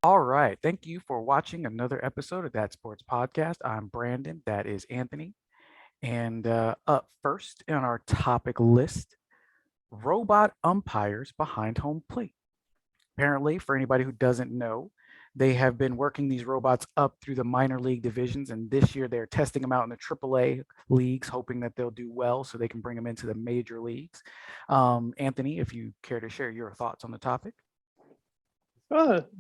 All right. Thank you for watching another episode of That Sports Podcast. I'm Brandon. That is Anthony. And up first on our topic list, robot umpires behind home plate. Apparently, for anybody who doesn't know, they have been working these robots up through the minor league divisions. And this year they're testing them out in the AAA leagues, hoping that they'll do well so they can bring them into the major leagues. Anthony, if you care to share your thoughts on the topic.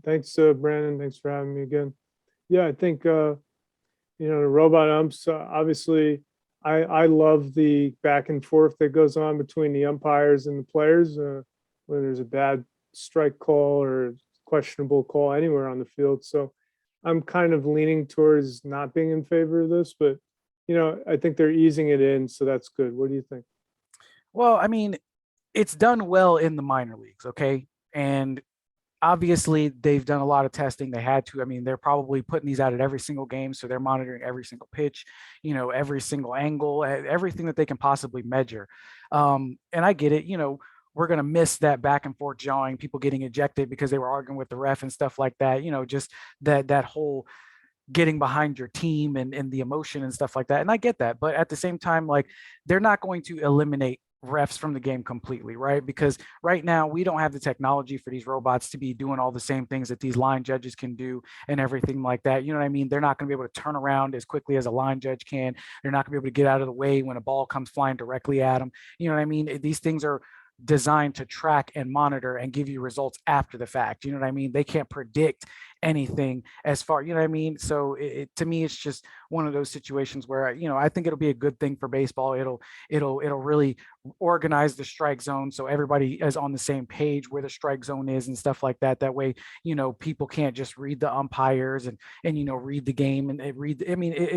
Thanks, Brandon. Thanks for having me again. Yeah, I think the robot umps. Obviously, I love the back and forth that goes on between the umpires and the players. When there's a bad strike call or questionable call anywhere on the field, so I'm kind of leaning towards not being in favor of this. But I think they're easing it in, so that's good. What do you think? Well, I mean, it's done well in the minor leagues, okay? And obviously they've done a lot of testing. They had to. I mean, they're probably putting these out at every single game, so they're monitoring every single pitch, every single angle, everything that they can possibly measure. And I get it. We're going to miss that back and forth jawing, people getting ejected because they were arguing with the ref and stuff like that. Just that whole getting behind your team and the emotion and stuff like that. And I get that. But at the same time, like, they're not going to eliminate refs from the game completely, right? Because right now we don't have the technology for these robots to be doing all the same things that these line judges can do and everything like that. You know what I mean? They're not going to be able to turn around as quickly as a line judge can. They're not going to be able to get out of the way when a ball comes flying directly at them. You know what I mean? These things are designed to track and monitor and give you results after the fact. You know what I mean? They can't predict anything as far, you know what I mean? So to me, it's just one of those situations where, I think it'll be a good thing for baseball. It'll really organize the strike zone so everybody is on the same page where the strike zone is and stuff like that. That way, people can't just read the umpires and read the game and I mean,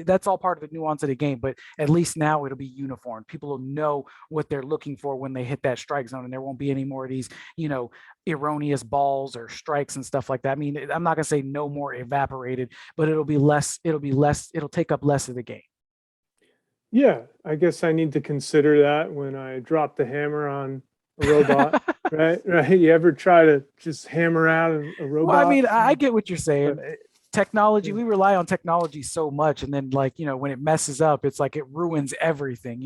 that's all part of the nuance of the game. But at least now it'll be uniform. People will know what they're looking for when they hit that strike zone, and there won't be any more of these, erroneous balls or strikes and stuff like that. I mean, I'm not going to say no more evaporated, but it'll take up less of the game. Yeah, I guess I need to consider that when I drop the hammer on a robot, right? Right. You ever try to just hammer out a Well, I robot? mean, I get what you're saying. But, Technology, yeah, we rely on technology so much, and then, like, when it messes up, it's like it ruins everything.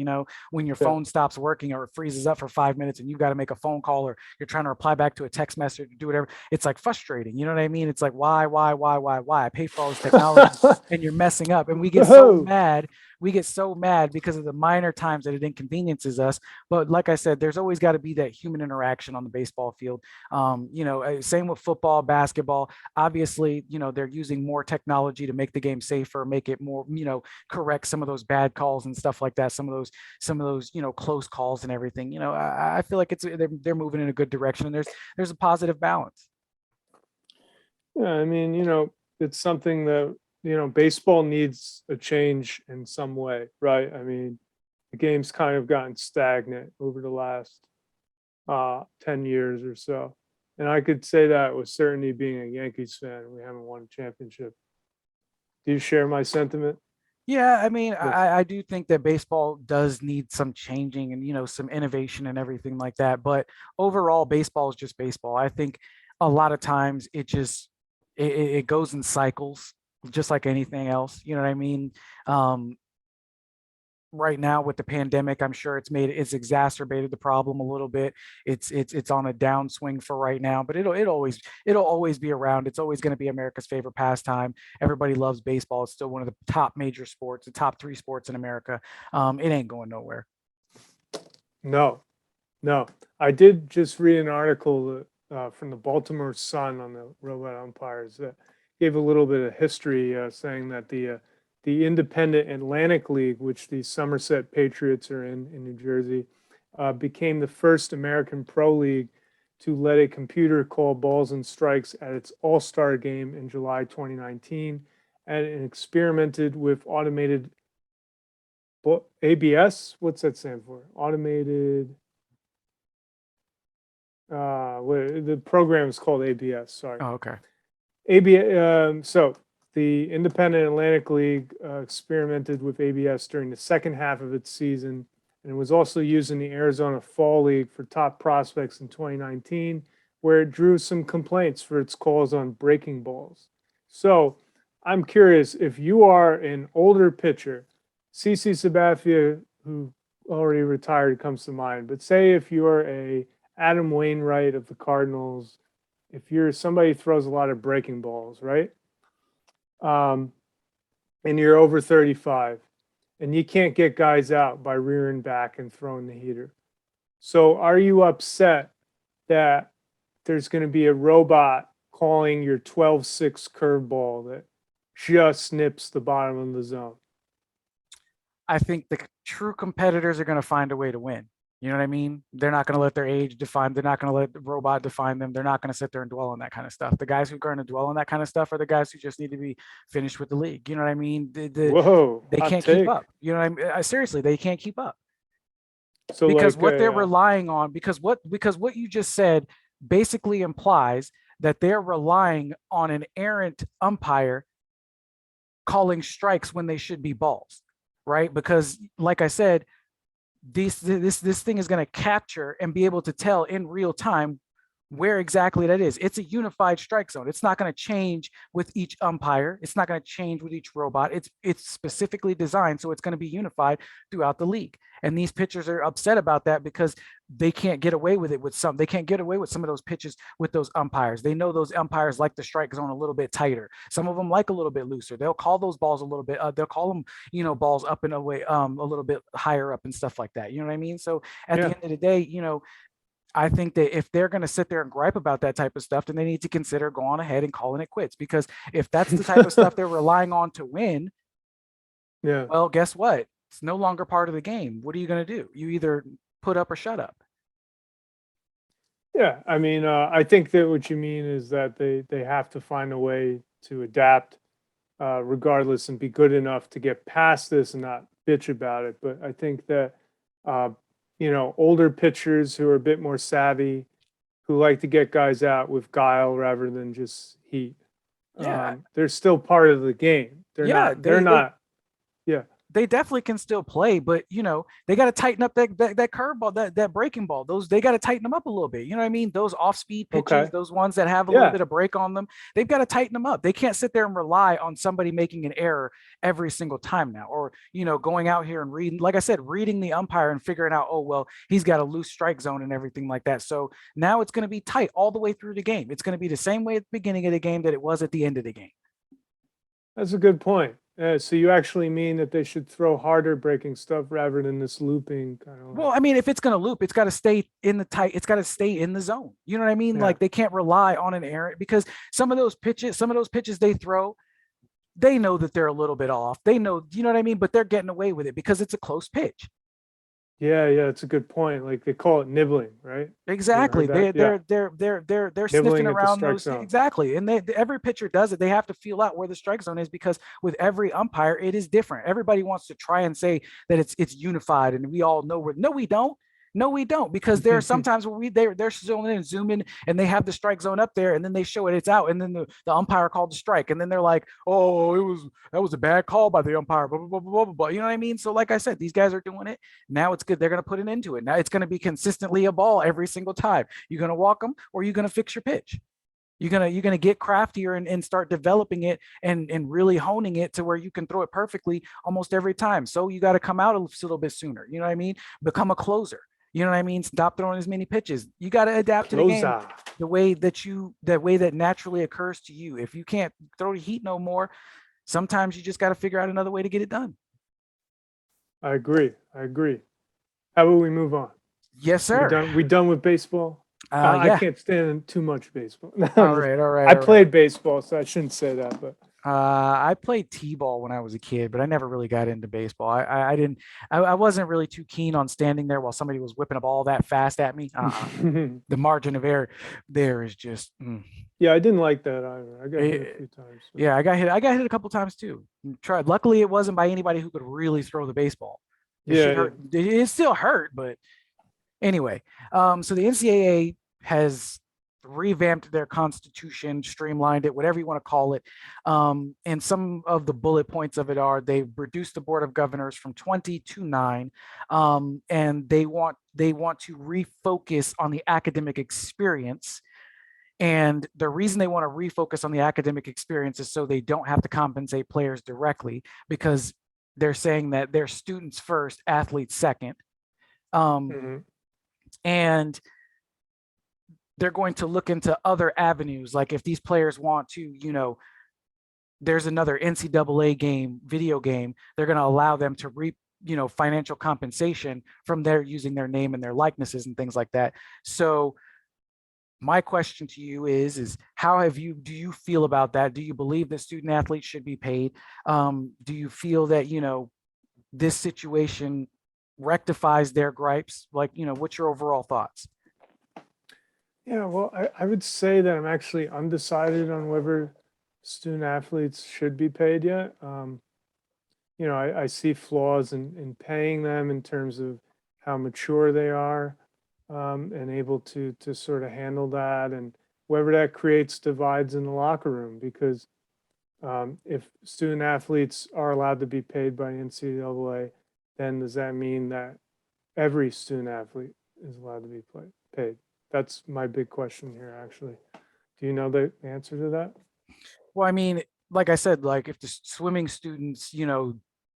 When your yeah. phone stops working or it freezes up for 5 minutes and you've got to make a phone call, or you're trying to reply back to a text message or do whatever, it's like frustrating. You know what I mean? It's like, why? I pay for all this technology and you're messing up. And we get so Oh, mad. We get so mad because of the minor times that it inconveniences us. But like I said, there's always got to be that human interaction on the baseball field. Same with football, basketball. Obviously, they're using more technology to make the game safer, make it more, correct some of those bad calls and stuff like that, some of those close calls and everything. I feel like they're moving in a good direction, and there's a positive balance. yeah. I mean, it's something that, baseball needs a change in some way, right? I mean, the game's kind of gotten stagnant over the last 10 years or so. And I could say that with certainty, being a Yankees fan. We haven't won a championship. Do you share my sentiment? Yeah, I mean, Yeah. I do think that baseball does need some changing and, some innovation and everything like that. But overall, baseball is just baseball. I think a lot of times it goes in cycles, just like anything else. You know what I mean? Um, right now with the pandemic, I'm sure it's exacerbated the problem a little bit. It's on a downswing for right now, but it'll always be around. It's always going to be America's favorite pastime. Everybody loves baseball. It's still one of the top major sports, the top three sports in America. It ain't going nowhere. No, no. I did just read an article from the Baltimore Sun on the robot umpires that gave a little bit of history, saying that the Independent Atlantic League, which the Somerset Patriots are in New Jersey, became the first American pro league to let a computer call balls and strikes at its All-Star game in July 2019, and experimented with automated ABS. What's that stand for? Automated. The program is called ABS. Sorry, Oh, okay. ABS. So the Independent Atlantic League experimented with ABS during the second half of its season, and it was also used in the Arizona Fall League for top prospects in 2019, where it drew some complaints for its calls on breaking balls. So I'm curious, if you are an older pitcher, CC Sabathia, who already retired, comes to mind, but say if you're a Adam Wainwright of the Cardinals, if you're somebody who throws a lot of breaking balls, right? Um, and you're over 35 and you can't get guys out by rearing back and throwing the heater. So are you upset that there's going to be a robot calling your 12-6 curveball that just snips the bottom of the zone? I think the true competitors are going to find a way to win. You know what I mean? They're not going to let their age define. They're not going to let the robot define them. They're not going to sit there and dwell on that kind of stuff. The guys who are going to dwell on that kind of stuff are the guys who just need to be finished with the league. You know what I mean? Whoa, They hot can't keep take. up. You know what I mean? Seriously, they can't keep up So because like what they're relying on, because what you just said basically implies that they're relying on an errant umpire calling strikes when they should be balls, right? Because like I said, this thing is going to capture and be able to tell in real time where exactly that is. It's a unified strike zone. It's not going to change with each umpire. It's not going to change with each robot. It's specifically designed so it's going to be unified throughout the league. And these pitchers are upset about that because they can't get away with it with some. They can't get away with some of those pitches with those umpires. They know those umpires like the strike zone a little bit tighter. Some of them like a little bit looser. They'll call those balls a little bit. They'll call them, balls up and away, a little bit higher up and stuff like that. You know what I mean? So at the end of the day, I think that if they're going to sit there and gripe about that type of stuff, then they need to consider going ahead and calling it quits. Because if that's the type of stuff they're relying on to win, well, guess what? It's no longer part of the game. What are you going to do? You either put up or shut up. Yeah, I mean, I think that what you mean is that they have to find a way to adapt, regardless, and be good enough to get past this and not bitch about it. But I think that older pitchers who are a bit more savvy, who like to get guys out with guile rather than just heat, Yeah, they're still part of the game. They're yeah, not. They're not. Yeah. they definitely can still play, but they got to tighten up that curveball, that breaking ball. Those they got to tighten them up a little bit. You know what I mean? Those off speed pitches, Okay. those ones that have a little bit of break on them, they've got to tighten them up. They can't sit there and rely on somebody making an error every single time now, or going out here and reading, like I said, reading the umpire and figuring out, oh well, he's got a loose strike zone and everything like that. So now it's going to be tight all the way through the game. It's going to be the same way at the beginning of the game that it was at the end of the game. That's a good point. So you actually mean that they should throw harder breaking stuff rather than this looping kind of. Well, I mean, if it's going to loop, it's got to stay in the tight. It's got to stay in the zone. You know what I mean? Yeah. Like they can't rely on an error because some of those pitches they throw, they know that they're a little bit off. They know, you know what I mean? But they're getting away with it because it's a close pitch. Yeah, it's a good point. Like they call it nibbling, right? Exactly. They're sniffing around those zone. exactly. And every pitcher does it. They have to feel out where the strike zone is because with every umpire, it is different. Everybody wants to try and say that it's unified and we all know where. No, we don't. No, we don't, because there are sometimes where they're zooming and they have the strike zone up there and then they show it's out and then the umpire called the strike and then they're like, oh, that was a bad call by the umpire, blah, blah, blah, blah, blah, blah. You know what I mean? So like I said, these guys are doing it. Now it's good. They're going to put an end to it. Now it's going to be consistently a ball every single time. You're going to walk them or you're going to fix your pitch. You're gonna get craftier and start developing it and really honing it to where you can throw it perfectly almost every time. So you got to come out a little bit sooner. You know what I mean? Become a closer. You know what I mean? Stop throwing as many pitches. You got to adapt to the game the way that naturally occurs to you. If you can't throw the heat no more, sometimes you just got to figure out another way to get it done. I agree. How about we move on? Yes, sir. We done with baseball? Yeah. I can't stand too much baseball. All right. I played baseball, so I shouldn't say that, but I played t-ball when I was a kid, but I never really got into baseball. I wasn't really too keen on standing there while somebody was whipping a ball that fast at me. The margin of error there is just. Yeah, I didn't like that either. I got hit a few times. So. Yeah, I got hit a couple times too. Tried. Luckily, it wasn't by anybody who could really throw the baseball. It still hurt, but anyway. So the NCAA has revamped their constitution, streamlined it, whatever you want to call it. And some of the bullet points of it are they've reduced the board of governors from 20 to 9. And they want to refocus on the academic experience And the reason they want to refocus on the academic experience is so they don't have to compensate players directly, because they're saying that they're students first, athletes second. Mhm. And they're going to look into other avenues. Like if these players want to, there's another NCAA game, video game, they're going to allow them to reap, financial compensation from their using their name and their likenesses and things like that. So my question to you is how do you feel about that? Do you believe that student athletes should be paid? Do you feel that, this situation rectifies their gripes? Like, what's your overall thoughts? Yeah, well, I would say that I'm actually undecided on whether student athletes should be paid yet. I see flaws in paying them in terms of how mature they are, and able to sort of handle that, and whether that creates divides in the locker room. Because if student athletes are allowed to be paid by NCAA, then does that mean that every student athlete is allowed to be paid? That's my big question here, actually. Do you know the answer to that? Well, I mean, like I said, like if the swimming students,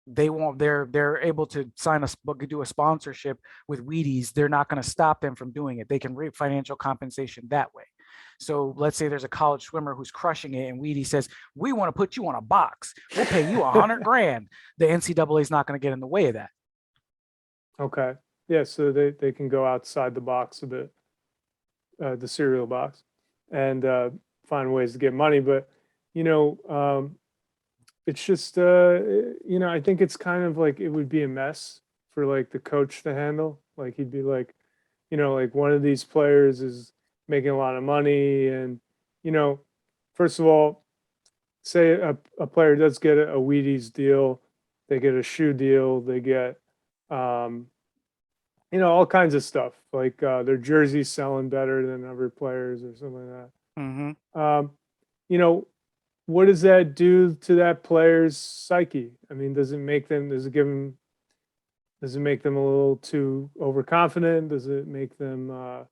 they won't, they're able to sign do a sponsorship with Wheaties, they're not going to stop them from doing it. They can reap financial compensation that way. So let's say there's a college swimmer who's crushing it, and Wheaties says, "We want to put you on a box. We'll pay you 100 grand." The NCAA is not going to get in the way of that. Okay. Yeah, so they can go outside the box a bit, the cereal box, and find ways to get money. But you know, it's just I think it's kind of like it would be a mess for like the coach to handle. Like he'd be like, like one of these players is making a lot of money, and you know, first of all, say a player does get a Wheaties deal, they get a shoe deal, they get um, all kinds of stuff like their jerseys selling better than other players or something like Hmm. that. You know, what does that do to that player's psyche? I mean, does it make them a little too overconfident? Does it make them,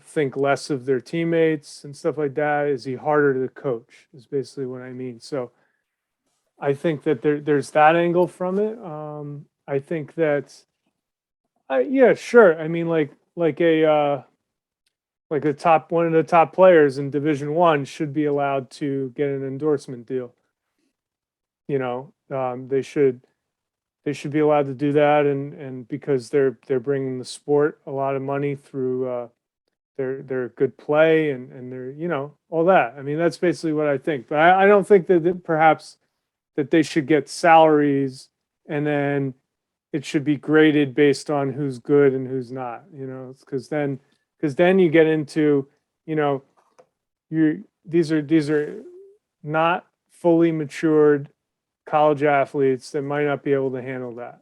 think less of their teammates and stuff like that? Is he harder to coach? Is basically what I mean. So I think that there's that angle from it. I think that, yeah, sure. I mean, like a top one of the top players in Division 1 should be allowed to get an endorsement deal. They should be allowed to do that, and because they're bringing the sport a lot of money through their good play, and they're all that. I mean, that's basically what I think. But I don't think that perhaps that they should get salaries, and then it should be graded based on who's good and who's not. Because then you get into you know these are not fully matured college athletes that might not be able to handle that.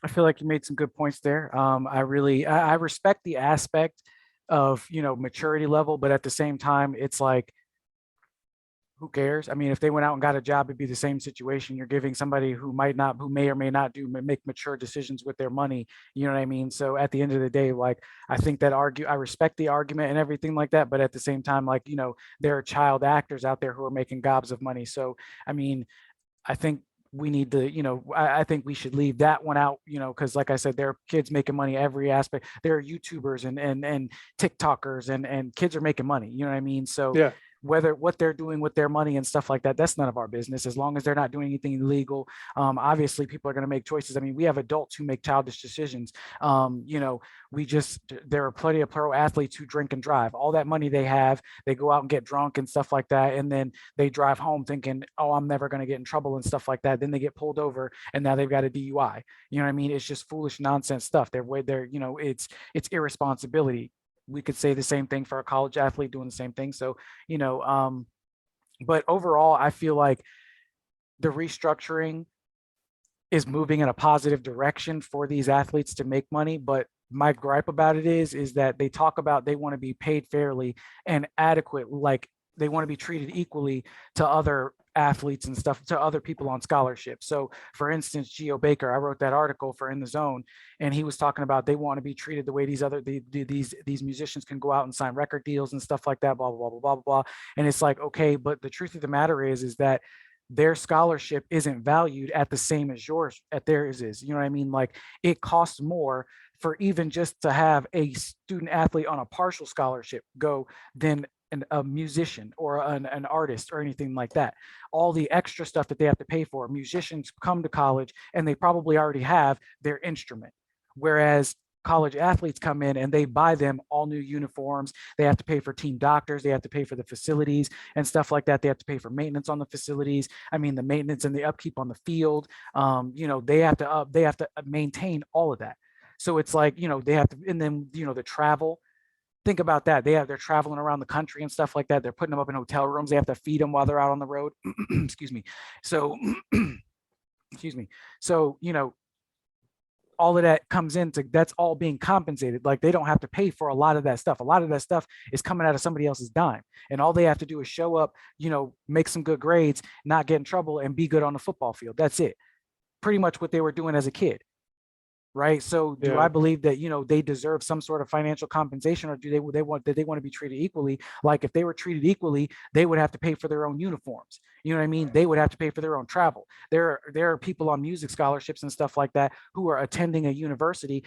I feel like you made some good points there. I respect the aspect of, maturity level, but at the same time, it's like, who cares? I mean, if they went out and got a job, it'd be the same situation. You're giving somebody who may or may not make mature decisions with their money. You know what I mean? So at the end of the day, like, I think I respect the argument and everything like that. But at the same time, like, there are child actors out there who are making gobs of money. So, I mean, I think we need to, I think we should leave that one out, because like I said, there are kids making money every aspect. There are YouTubers and TikTokers and kids are making money. You know what I mean? So Yeah. whether what they're doing with their money and stuff like that, that's none of our business, as long as they're not doing anything illegal. Obviously people are going to make choices. I mean, we have adults who make childish decisions. There are plenty of pro athletes who drink and drive. All that money they have, they go out and get drunk and stuff like that, and then they drive home thinking, oh, I'm never going to get in trouble and stuff like that. Then they get pulled over and now they've got a DUI. You know what I mean? It's just foolish nonsense stuff. It's irresponsibility. We could say the same thing for a college athlete doing the same thing. So, you know, but overall, I feel like the restructuring is moving in a positive direction for these athletes to make money. But my gripe about it is that they talk about they want to be paid fairly and adequate, like they want to be treated equally to other athletes and stuff, to other people on scholarship. So for instance, Geo Baker, I wrote that article for In the Zone, and he was talking about they want to be treated the way these musicians can go out and sign record deals and stuff like that, blah blah blah blah blah blah. And it's like, okay, but the truth of the matter is that their scholarship isn't valued at the same as yours at theirs is. You know what I mean? Like, it costs more for even just to have a student athlete on a partial scholarship go than a musician or an artist or anything like that. All the extra stuff that they have to pay for. Musicians come to college and they probably already have their instrument, whereas college athletes come in and they buy them all new uniforms. They have to pay for team doctors. They have to pay for the facilities and stuff like that. They have to pay for maintenance on the facilities. I mean, the maintenance and the upkeep on the field. They have to maintain all of that. So it's like, they have to, and then, the travel. Think about that. They're traveling around the country and stuff like that. They're putting them up in hotel rooms. They have to feed them while they're out on the road. Excuse me. So, excuse me. So, all of that comes into, that's all being compensated. Like, they don't have to pay for a lot of that stuff. A lot of that stuff is coming out of somebody else's dime. And all they have to do is show up, make some good grades, not get in trouble, and be good on the football field. That's it. Pretty much what they were doing as a kid. Right. So do I believe that, they deserve some sort of financial compensation, or do they want to be treated equally? Like, if they were treated equally, they would have to pay for their own uniforms. You know what I mean? They would have to pay for their own travel. There are people on music scholarships and stuff like that who are attending a university,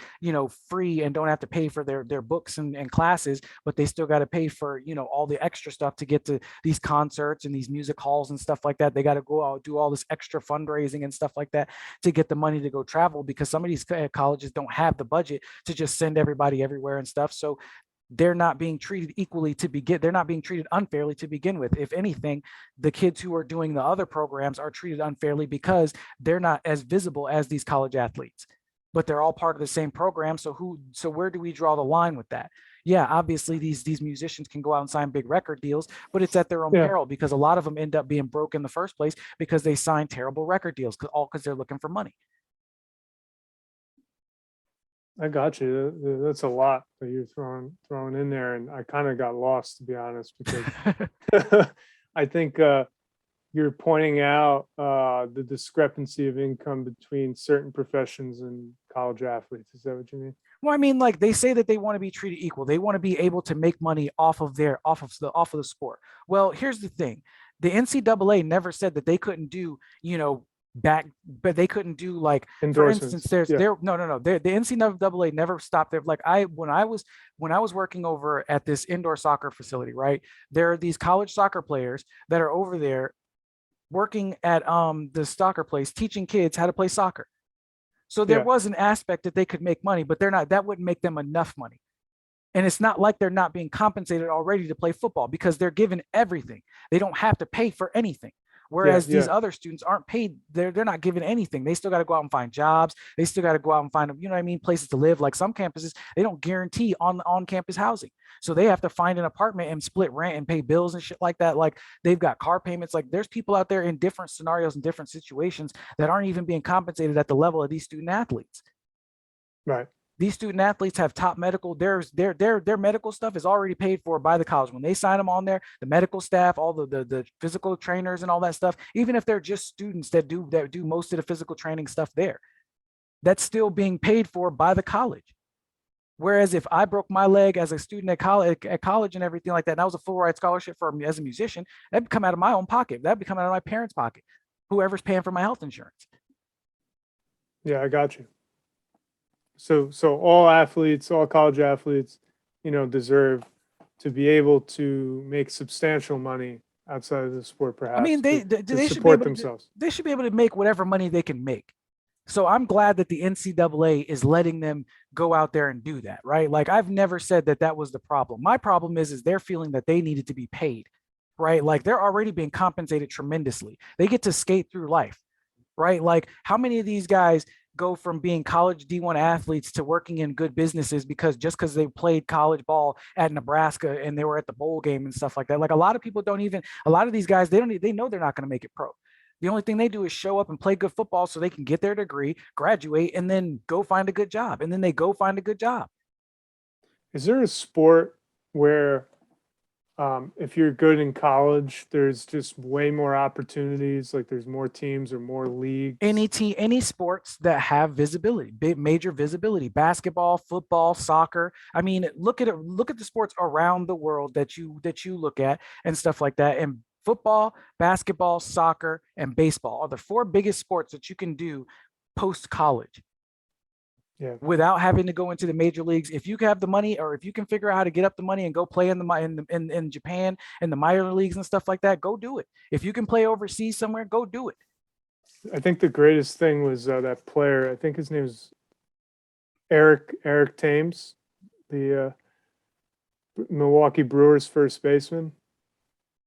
free, and don't have to pay for their books and classes, but they still got to pay for, all the extra stuff to get to these concerts and these music halls and stuff like that. They got to go out, do all this extra fundraising and stuff like that to get the money to go travel, because some of these colleges don't have the budget to just send everybody everywhere and stuff. So they're not being treated equally to begin. They're not being treated unfairly to begin with. If anything, the kids who are doing the other programs are treated unfairly because they're not as visible as these college athletes, but they're all part of the same program. So where do we draw the line with that? Yeah, obviously these musicians can go out and sign big record deals, but it's at their own peril, because a lot of them end up being broke in the first place because they sign terrible record deals, because they're looking for money. I got you. That's a lot that you're throwing in there, and I kind of got lost, to be honest, because I think you're pointing out the discrepancy of income between certain professions and college athletes. Is that what you mean? Well, I mean, like, they say that they want to be treated equal. They want to be able to make money off of the sport. Well, here's the thing: the NCAA never said that they couldn't do, but they couldn't do, like, for instance, the NCAA never stopped there. Like, when I was working over at this indoor soccer facility, right, there are these college soccer players that are over there working at the soccer place, teaching kids how to play soccer. So there was an aspect that they could make money, but that wouldn't make them enough money. And it's not like they're not being compensated already to play football, because they're given everything. They don't have to pay for anything. Whereas these other students aren't paid. They're not given anything. They still got to go out and find jobs. They still got to go out and find, places to live. Like, some campuses, they don't guarantee on-campus housing. So they have to find an apartment and split rent and pay bills and shit like that. Like, they've got car payments. Like, there's people out there in different scenarios and different situations that aren't even being compensated at the level of these student athletes. Right. These student athletes have top medical. Their medical stuff is already paid for by the college. When they sign them on there, the medical staff, all the physical trainers and all that stuff, even if they're just students that do most of the physical training stuff there, that's still being paid for by the college. Whereas if I broke my leg as a student at college and everything like that, and I was a full ride scholarship for as a musician, that'd come out of my own pocket. That'd be coming out of my parents' pocket, whoever's paying for my health insurance. Yeah, I got you. So all athletes, all college athletes, deserve to be able to make substantial money outside of the sport, perhaps. I mean, they support themselves. They should be able to make whatever money they can make. So I'm glad that the NCAA is letting them go out there and do that, right? Like, I've never said that was the problem. My problem is they're feeling that they needed to be paid, right? Like, they're already being compensated tremendously. They get to skate through life, right? Like, how many of these guys go from being college D1 athletes to working in good businesses because they played college ball at Nebraska and they were at the bowl game and stuff like that? Like, a lot of these guys, they know they're not going to make it pro. The only thing they do is show up and play good football so they can get their degree, graduate, and then go find a good job. Is there a sport where If you're good in college, there's just way more opportunities. Like there's more teams or more leagues. Any sports that have visibility, big major visibility, basketball, football, soccer. I mean, look at the sports around the world that you look at and stuff like that. And football, basketball, soccer, and baseball are the four biggest sports that you can do post college Yeah. without having to go into the major leagues. If you have the money, or if you can figure out how to get up the money and go play in Japan and the minor leagues and stuff like that, go do it. If you can play overseas somewhere, go do it. I think the greatest thing was that player. I think his name is Eric Thames, the Milwaukee Brewers first baseman.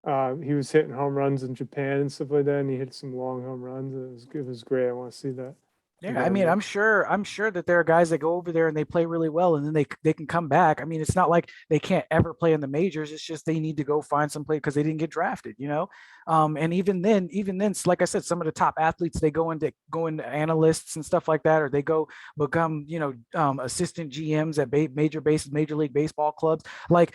He was hitting home runs in Japan and stuff like that, and he hit some long home runs. It was great. I want to see that. Yeah, I mean, I'm sure that there are guys that go over there and they play really well, and then they can come back. I mean, it's not like they can't ever play in the majors. It's just they need to go find some play because they didn't get drafted, you know. And even then, like I said, some of the top athletes they go into analysts and stuff like that, or they go become assistant GMs at major league baseball clubs. Like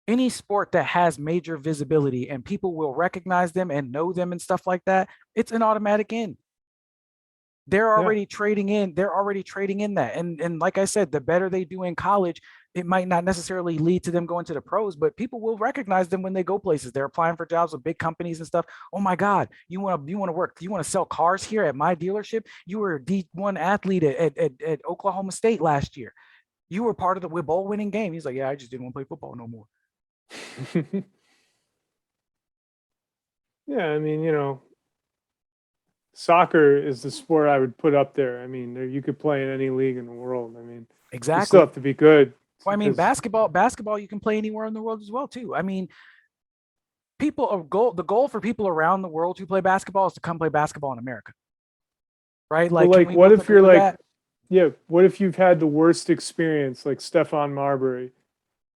any sport that has major visibility and people will recognize them and know them and stuff like that, it's an automatic in. Yeah. They're already trading in that. And like I said, the better they do in college, it might not necessarily lead to them going to the pros, but people will recognize them when they go places. They're applying for jobs with big companies and stuff. Oh my God, you want to work, you want to sell cars here at my dealership? You were a D1 athlete at Oklahoma State last year. You were part of the bowl winning game. He's like, yeah, I just didn't want to play football no more. Yeah, I mean, soccer is the sport I would put up there. I mean, you could play in any league in the world. I mean, you still Exactly. have to be good Well, I mean, because basketball, you can play anywhere in the world as well too. I mean, the goal for people around the world who play basketball is to come play basketball in America, right? but Like, can like, we what both if you're agree with like, that? yeah, what if you've had the worst experience, like Stefan Marbury,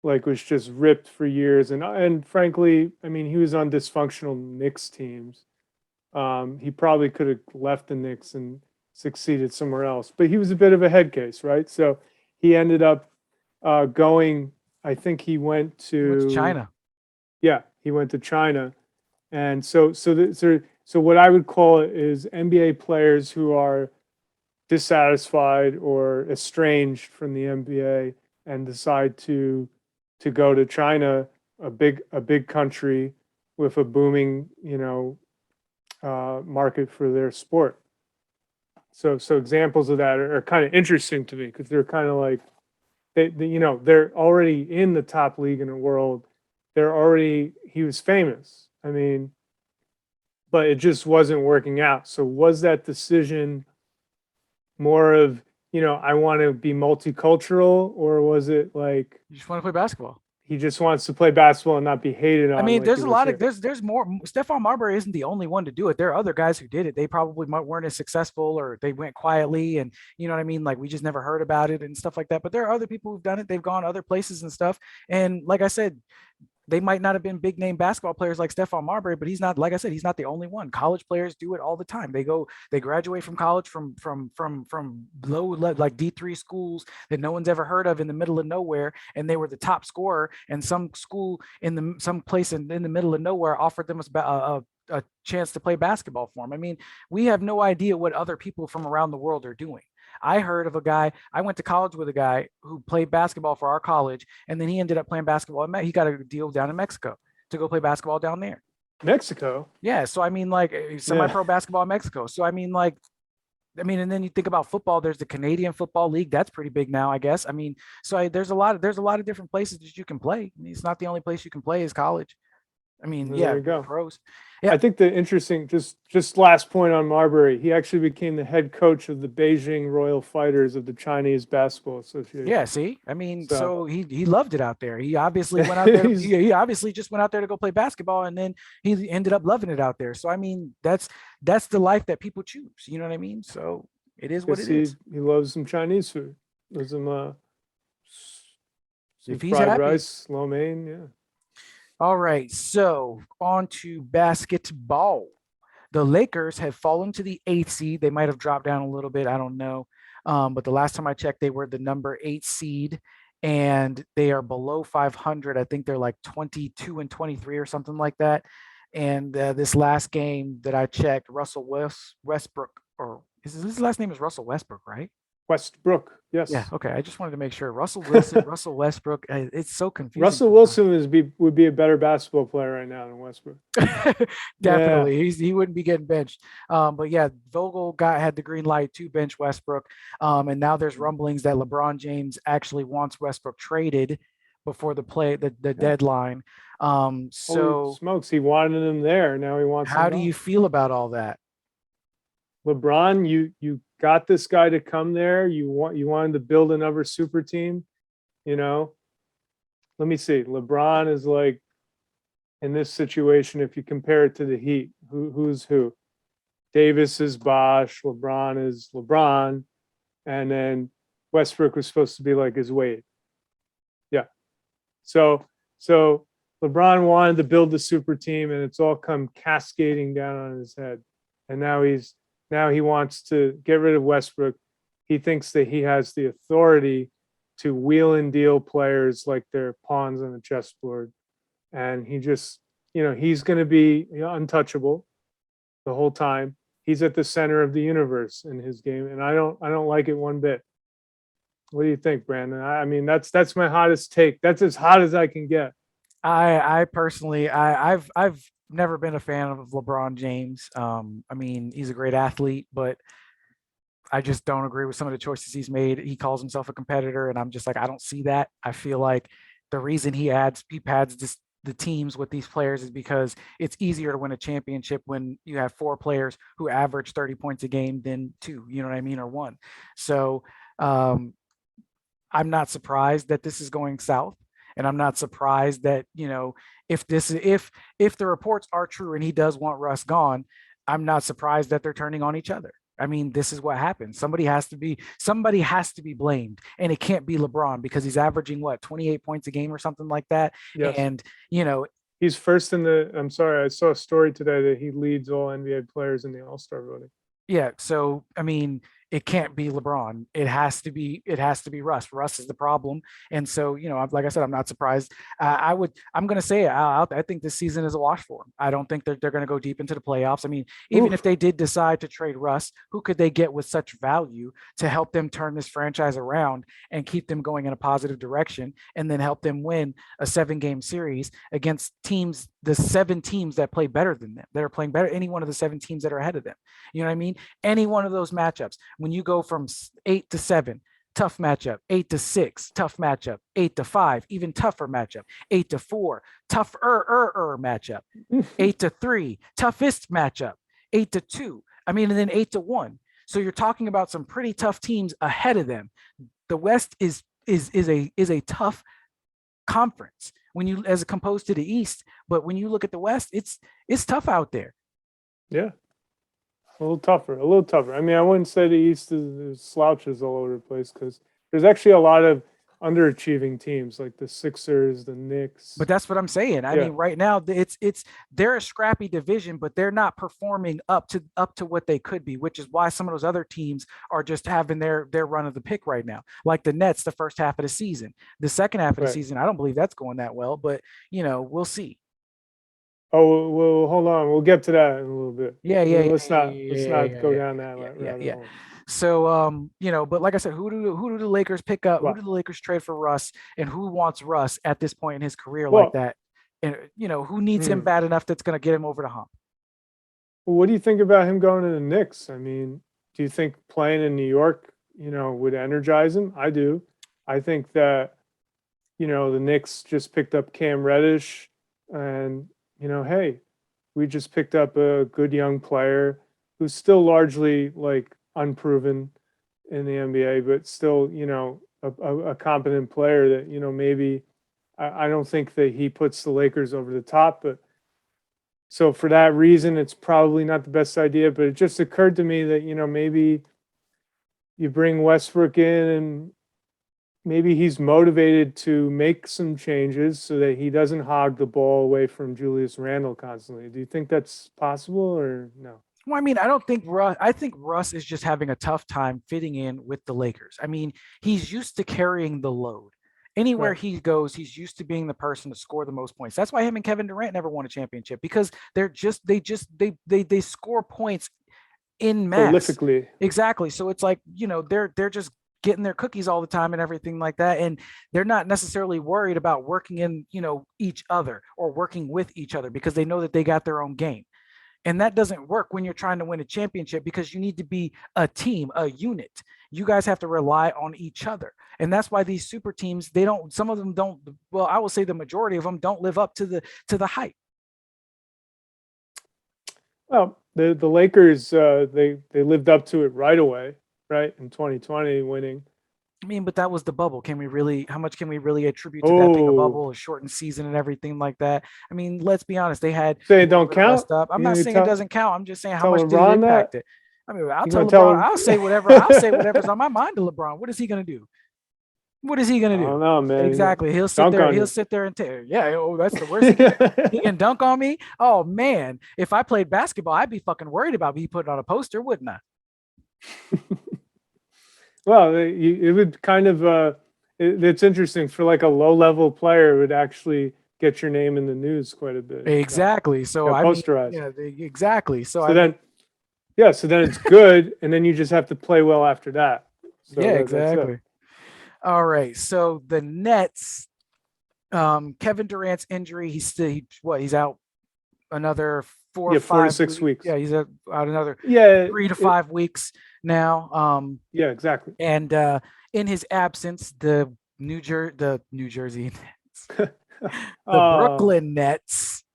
like was just ripped for years, and frankly, I mean, he was on dysfunctional Knicks teams. He probably could have left the Knicks and succeeded somewhere else, but he was a bit of a head case, right? So he ended up going. I think he went He went to to China. yeah, he went to China, and so what I would call it is NBA players who are dissatisfied or estranged from the NBA and decide to go to China, a big country with a booming market for their sport. So examples of that are kind of interesting to me because they're kind of like they're already in the top league in the world. He was famous. I mean, but it just wasn't working out. So was that decision more of, I want to be multicultural, or was it like You just want to play basketball. he just wants to play basketball and not be hated I on mean, like he there's a was lot of here? there's more. Stephon Marbury isn't the only one to do it. There are other guys who did it. They probably weren't as successful, or they went quietly, and you know what I mean. Like we just never heard about it and stuff like that. But there are other people who've done it. They've gone other places and stuff. And like I said, they might not have been big name basketball players like Stephon Marbury, but he's not, like I said, he's not the only one. College players do it all the time. They graduate from college from low like D3 schools that no one's ever heard of in the middle of nowhere, and they were the top scorer. And some school some place in the middle of nowhere offered them a chance to play basketball for them. I mean, we have no idea what other people from around the world are doing. I heard of a guy, I went to college with a guy who played basketball for our college, and then he ended up playing basketball. He got a deal down in Mexico to go play basketball down there. Mexico. Yeah. So, I mean, like semi Yeah. pro basketball in Mexico. So, and then you think about football, there's the Canadian Football League. That's pretty big now, I guess. I mean, there's a lot of different places that you can play. I mean, it's not the only place you can play is college. I mean, Well, there yeah, you go. pros. Yeah. I think the interesting, just last point on Marbury, he actually became the head coach of the Beijing Royal Fighters of the Chinese Basketball Yeah, Association. see, I mean, So so he loved it out there. He obviously went out there. he's He obviously just went out there to go play basketball, and then he ended up loving it out there. So I mean, that's the life that people choose. You know what I mean? So it is what guess it is. he loves some Chinese food. Loves some some If he's fried happy. rice, lo mein. Yeah. All right. So on to basketball. The Lakers have fallen to the eighth seed. They might have dropped down a little bit. I don't know. But the last time I checked, they were the number 8 seed and they are below 500. I think they're like 22-23 or something like that. And this last game that I checked, Westbrook, or his last name is Russell Westbrook, right? Westbrook, Yeah. yes. Okay. I just wanted to make sure. Russell Wilson, Russell Westbrook. It's so confusing Russell sometimes. Wilson would be a better basketball player right now than Westbrook. Yeah. Definitely, he wouldn't be getting benched. But yeah, Vogel had the green light to bench Westbrook, and now there's rumblings that LeBron James actually wants Westbrook traded before the Yeah. deadline. Holy So smokes, he wanted him there. Now he wants him how do gone. you feel about all that? LeBron, you got this guy to come there. You wanted to build another super team. You know, let me see. LeBron is like in this situation. If you compare it to the Heat, who's who? Davis is Bosh. LeBron is LeBron, and then Westbrook was supposed to be like his Wade. Yeah. So LeBron wanted to build the super team, and it's all come cascading down on his head. And now he wants to get rid of Westbrook. He thinks that he has the authority to wheel and deal players like they're pawns on a chessboard, and he just he's going to be untouchable the whole time. He's at the center of the universe in his game, and I don't like it one bit. What do you think, Brandon? I mean, that's my hottest take. That's as hot as I can get. I personally, I've never been a fan of LeBron James. I mean, he's a great athlete, but I just don't agree with some of the choices he's made. He calls himself a competitor, and I'm just like, I don't see that. I feel like the reason he pads the teams with these players is because it's easier to win a championship when you have four players who average 30 points a game than two, you know what I mean, or one. So um, I'm not surprised that this is going south. And I'm not surprised that, if the reports are true and he does want Russ gone, I'm not surprised that they're turning on each other. I mean, this is what happens. Somebody has to be blamed. And it can't be LeBron because he's averaging what, 28 points a game or something like that. Yes. And, you know, He's first in the. I'm sorry, I saw a story today that he leads all NBA players in the All Star voting. yeah, so I mean, it can't be LeBron. It has to be Russ. Russ is the problem, and so like I said, I'm not surprised. I'm going to say it. I think this season is a wash for him. I don't think they're going to go deep into the playoffs. I mean, even if Oof. they did decide to trade Russ, who could they get with such value to help them turn this franchise around and keep them going in a positive direction, and then help them win a 7-game series against the 7 teams that play better than them, that are playing better, any one of the 7 teams that are ahead of them. You know what I mean? Any one of those matchups, when you go from 8-7, tough matchup, 8-6, tough matchup, 8-5, even tougher matchup, 8-4, tougher matchup, 8-3, toughest matchup, 8-2. I mean, and then 8-1. So you're talking about some pretty tough teams ahead of them. The West is a tough conference when you as opposed to the East, but when you look at the West, it's tough out there. Yeah. A little tougher, a little tougher. I mean, I wouldn't say the East is slouches all over the place because there's actually a lot of underachieving teams like the Sixers, the Knicks. But that's what I'm saying. I Yeah. mean, right now they're a scrappy division, but they're not performing up to what they could be, which is why some of those other teams are just having their run of the pick right now. Like the Nets, the first half of the season. The second half of the Right. season, I don't believe that's going that well, but we'll see. Oh well, hold on. We'll get to that in a little bit. Yeah, yeah, yeah, Let's yeah, not yeah, let's yeah, not yeah, go yeah, down that yeah, yeah, rabbit yeah. hole. So, but like I said, who do the Lakers pick up? Who Well, do the Lakers trade for Russ? And who wants Russ at this point in his career like well, that? And who needs him hmm. bad enough that's going to get him over the hump? What do you think about him going to the Knicks? I mean, do you think playing in New York, would energize him? I do. I think that the Knicks just picked up Cam Reddish, and hey, we just picked up a good young player who's still largely like unproven in the NBA, but still, a competent player that, maybe I don't think that he puts the Lakers over the top, but so for that reason, it's probably not the best idea, but it just occurred to me that, maybe you bring Westbrook in and maybe he's motivated to make some changes so that he doesn't hog the ball away from Julius Randle constantly. Do you think that's possible or no? Well, I mean, I don't think Russ. I think Russ is just having a tough time fitting in with the Lakers. I mean, he's used to carrying the load. Anywhere Right. he goes, he's used to being the person to score the most points. That's why him and Kevin Durant never won a championship, because they score points in mass. Prolifically. Exactly. So it's like, they're just getting their cookies all the time and everything like that. And they're not necessarily worried about working in, each other or working with each other, because they know that they got their own game. And that doesn't work when you're trying to win a championship, because you need to be a team, a unit. You guys have to rely on each other. And that's why these super teams, some of them don't, well, I will say the majority of them don't live up to the hype. Well, the Lakers, they lived up to it right away, right, in 2020, winning. I mean, but that was the bubble. How much can we really attribute to that being a Oh, bubble, a shortened season and everything like that? I mean, let's be honest, they had say a it little don't bit of count? rest up. I'm You not gonna saying it tell doesn't count. I'm just saying, how tell much did it LeBron impact that? it? I mean, I'll You tell gonna tell LeBron, him? I'll say whatever's on my mind to LeBron. What is he gonna do? What is he I gonna do? don't know, man. You Exactly. He'll sit dunk there. on He'll you. sit there and yeah. Oh, that's the worst he can do. He can dunk on me. Oh man, if I played basketball, I'd be fucking worried about me putting on a poster, wouldn't I? Well, it would kind of it's interesting for like a low level player. It would actually get your name in the news quite a bit. Exactly. So I mean, Posterized. yeah, exactly. So So I mean, then, yeah, so then it's good, and then you just have to play well after that. So yeah, that's it. exactly. All right. So the Nets, Kevin Durant's injury, he's out another four or Yeah, 5 4 to 6 weeks. weeks. Yeah, he's out another Yeah, 3 to 5 weeks now. yeah, exactly. And in his absence, the New Jersey Nets, the Oh, Brooklyn Nets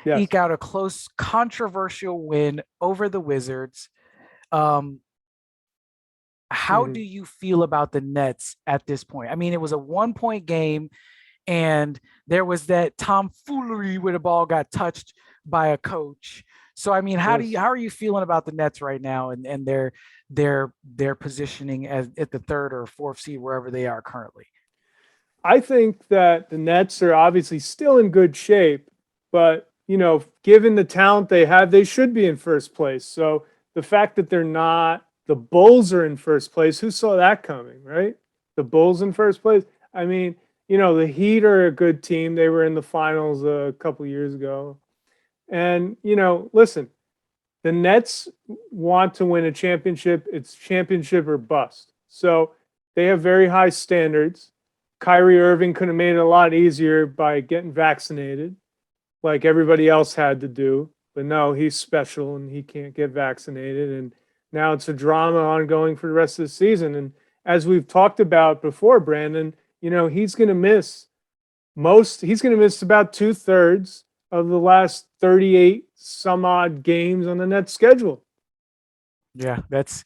yes. eke out a close, controversial win over the Wizards. Um, how Hmm. do you feel about the Nets at this point? I mean, it was a 1 point game, and there was that tomfoolery where the ball got touched by a coach. So I mean, Yes. how are you feeling about the Nets right now, and their positioning as at the third or fourth seed, wherever they are currently? I think that the Nets are obviously still in good shape, but given the talent they have, they should be in first place. So the fact that they're not, the Bulls are in first place. Who saw that coming, right? The Bulls in first place. I mean, the Heat are a good team. They were in the finals a couple years ago. And listen, the Nets want to win a championship. It's championship or bust. So they have very high standards. Kyrie Irving could have made it a lot easier by getting vaccinated, like everybody else had to do. But no, he's special and he can't get vaccinated. And now it's a drama ongoing for the rest of the season. And as we've talked about before, Brandon, he's going to miss he's going to miss about 2/3 of the last 38 some odd games on the net schedule. Yeah, that's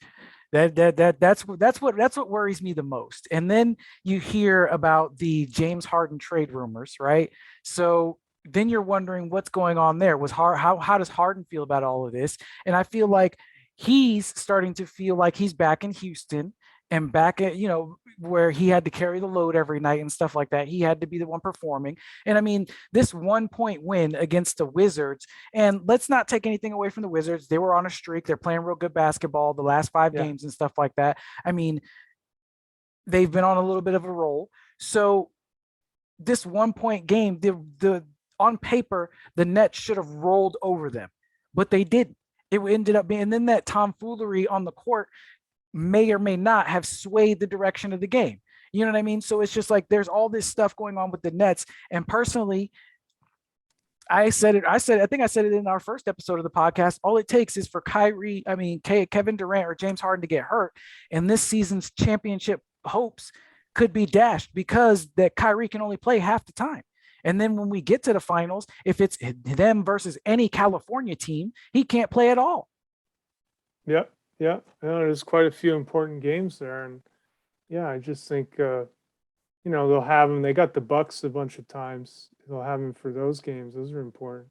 what worries me the most. And then you hear about the James Harden trade rumors, right? So then you're wondering what's going on there. How does Harden feel about all of this? And I feel like he's starting to feel like he's back in Houston, and back at, where he had to carry the load every night and stuff like that. He had to be the one performing. And I mean, this 1 point win against the Wizards, and let's not take anything away from the Wizards. They were on a streak. They're playing real good basketball the last five Yeah. games and stuff like that. I mean, they've been on a little bit of a roll. So this 1 point game, the on paper, the Nets should have rolled over them, but they didn't. It ended up being, and then that tomfoolery on the court may or may not have swayed the direction of the game. You know what I mean? So it's just like there's all this stuff going on with the Nets. And personally, I said it. I think I said it in our first episode of the podcast. All it takes is for Kevin Durant or James Harden to get hurt, and this season's championship hopes could be dashed, because that Kyrie can only play half the time. And then when we get to the finals, if it's them versus any California team, he can't play at all. Yep. Yeah. There's quite a few important games there. And yeah, I just think, they'll have them. They got the Bucks a bunch of times. They'll have them for those games. Those are important.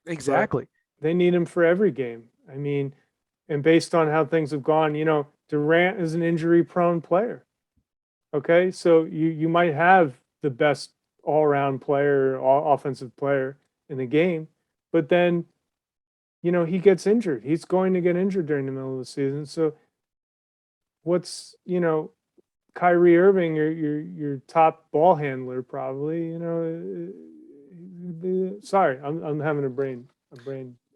But Exactly. they need him for every game. I mean, and based on how things have gone, Durant is an injury prone player. Okay. So you might have the best all around player, offensive player in the game, but then, he gets injured. He's going to get injured during the middle of the season. So what's, Kyrie Irving, your top ball handler, probably. Sorry, I'm having a brain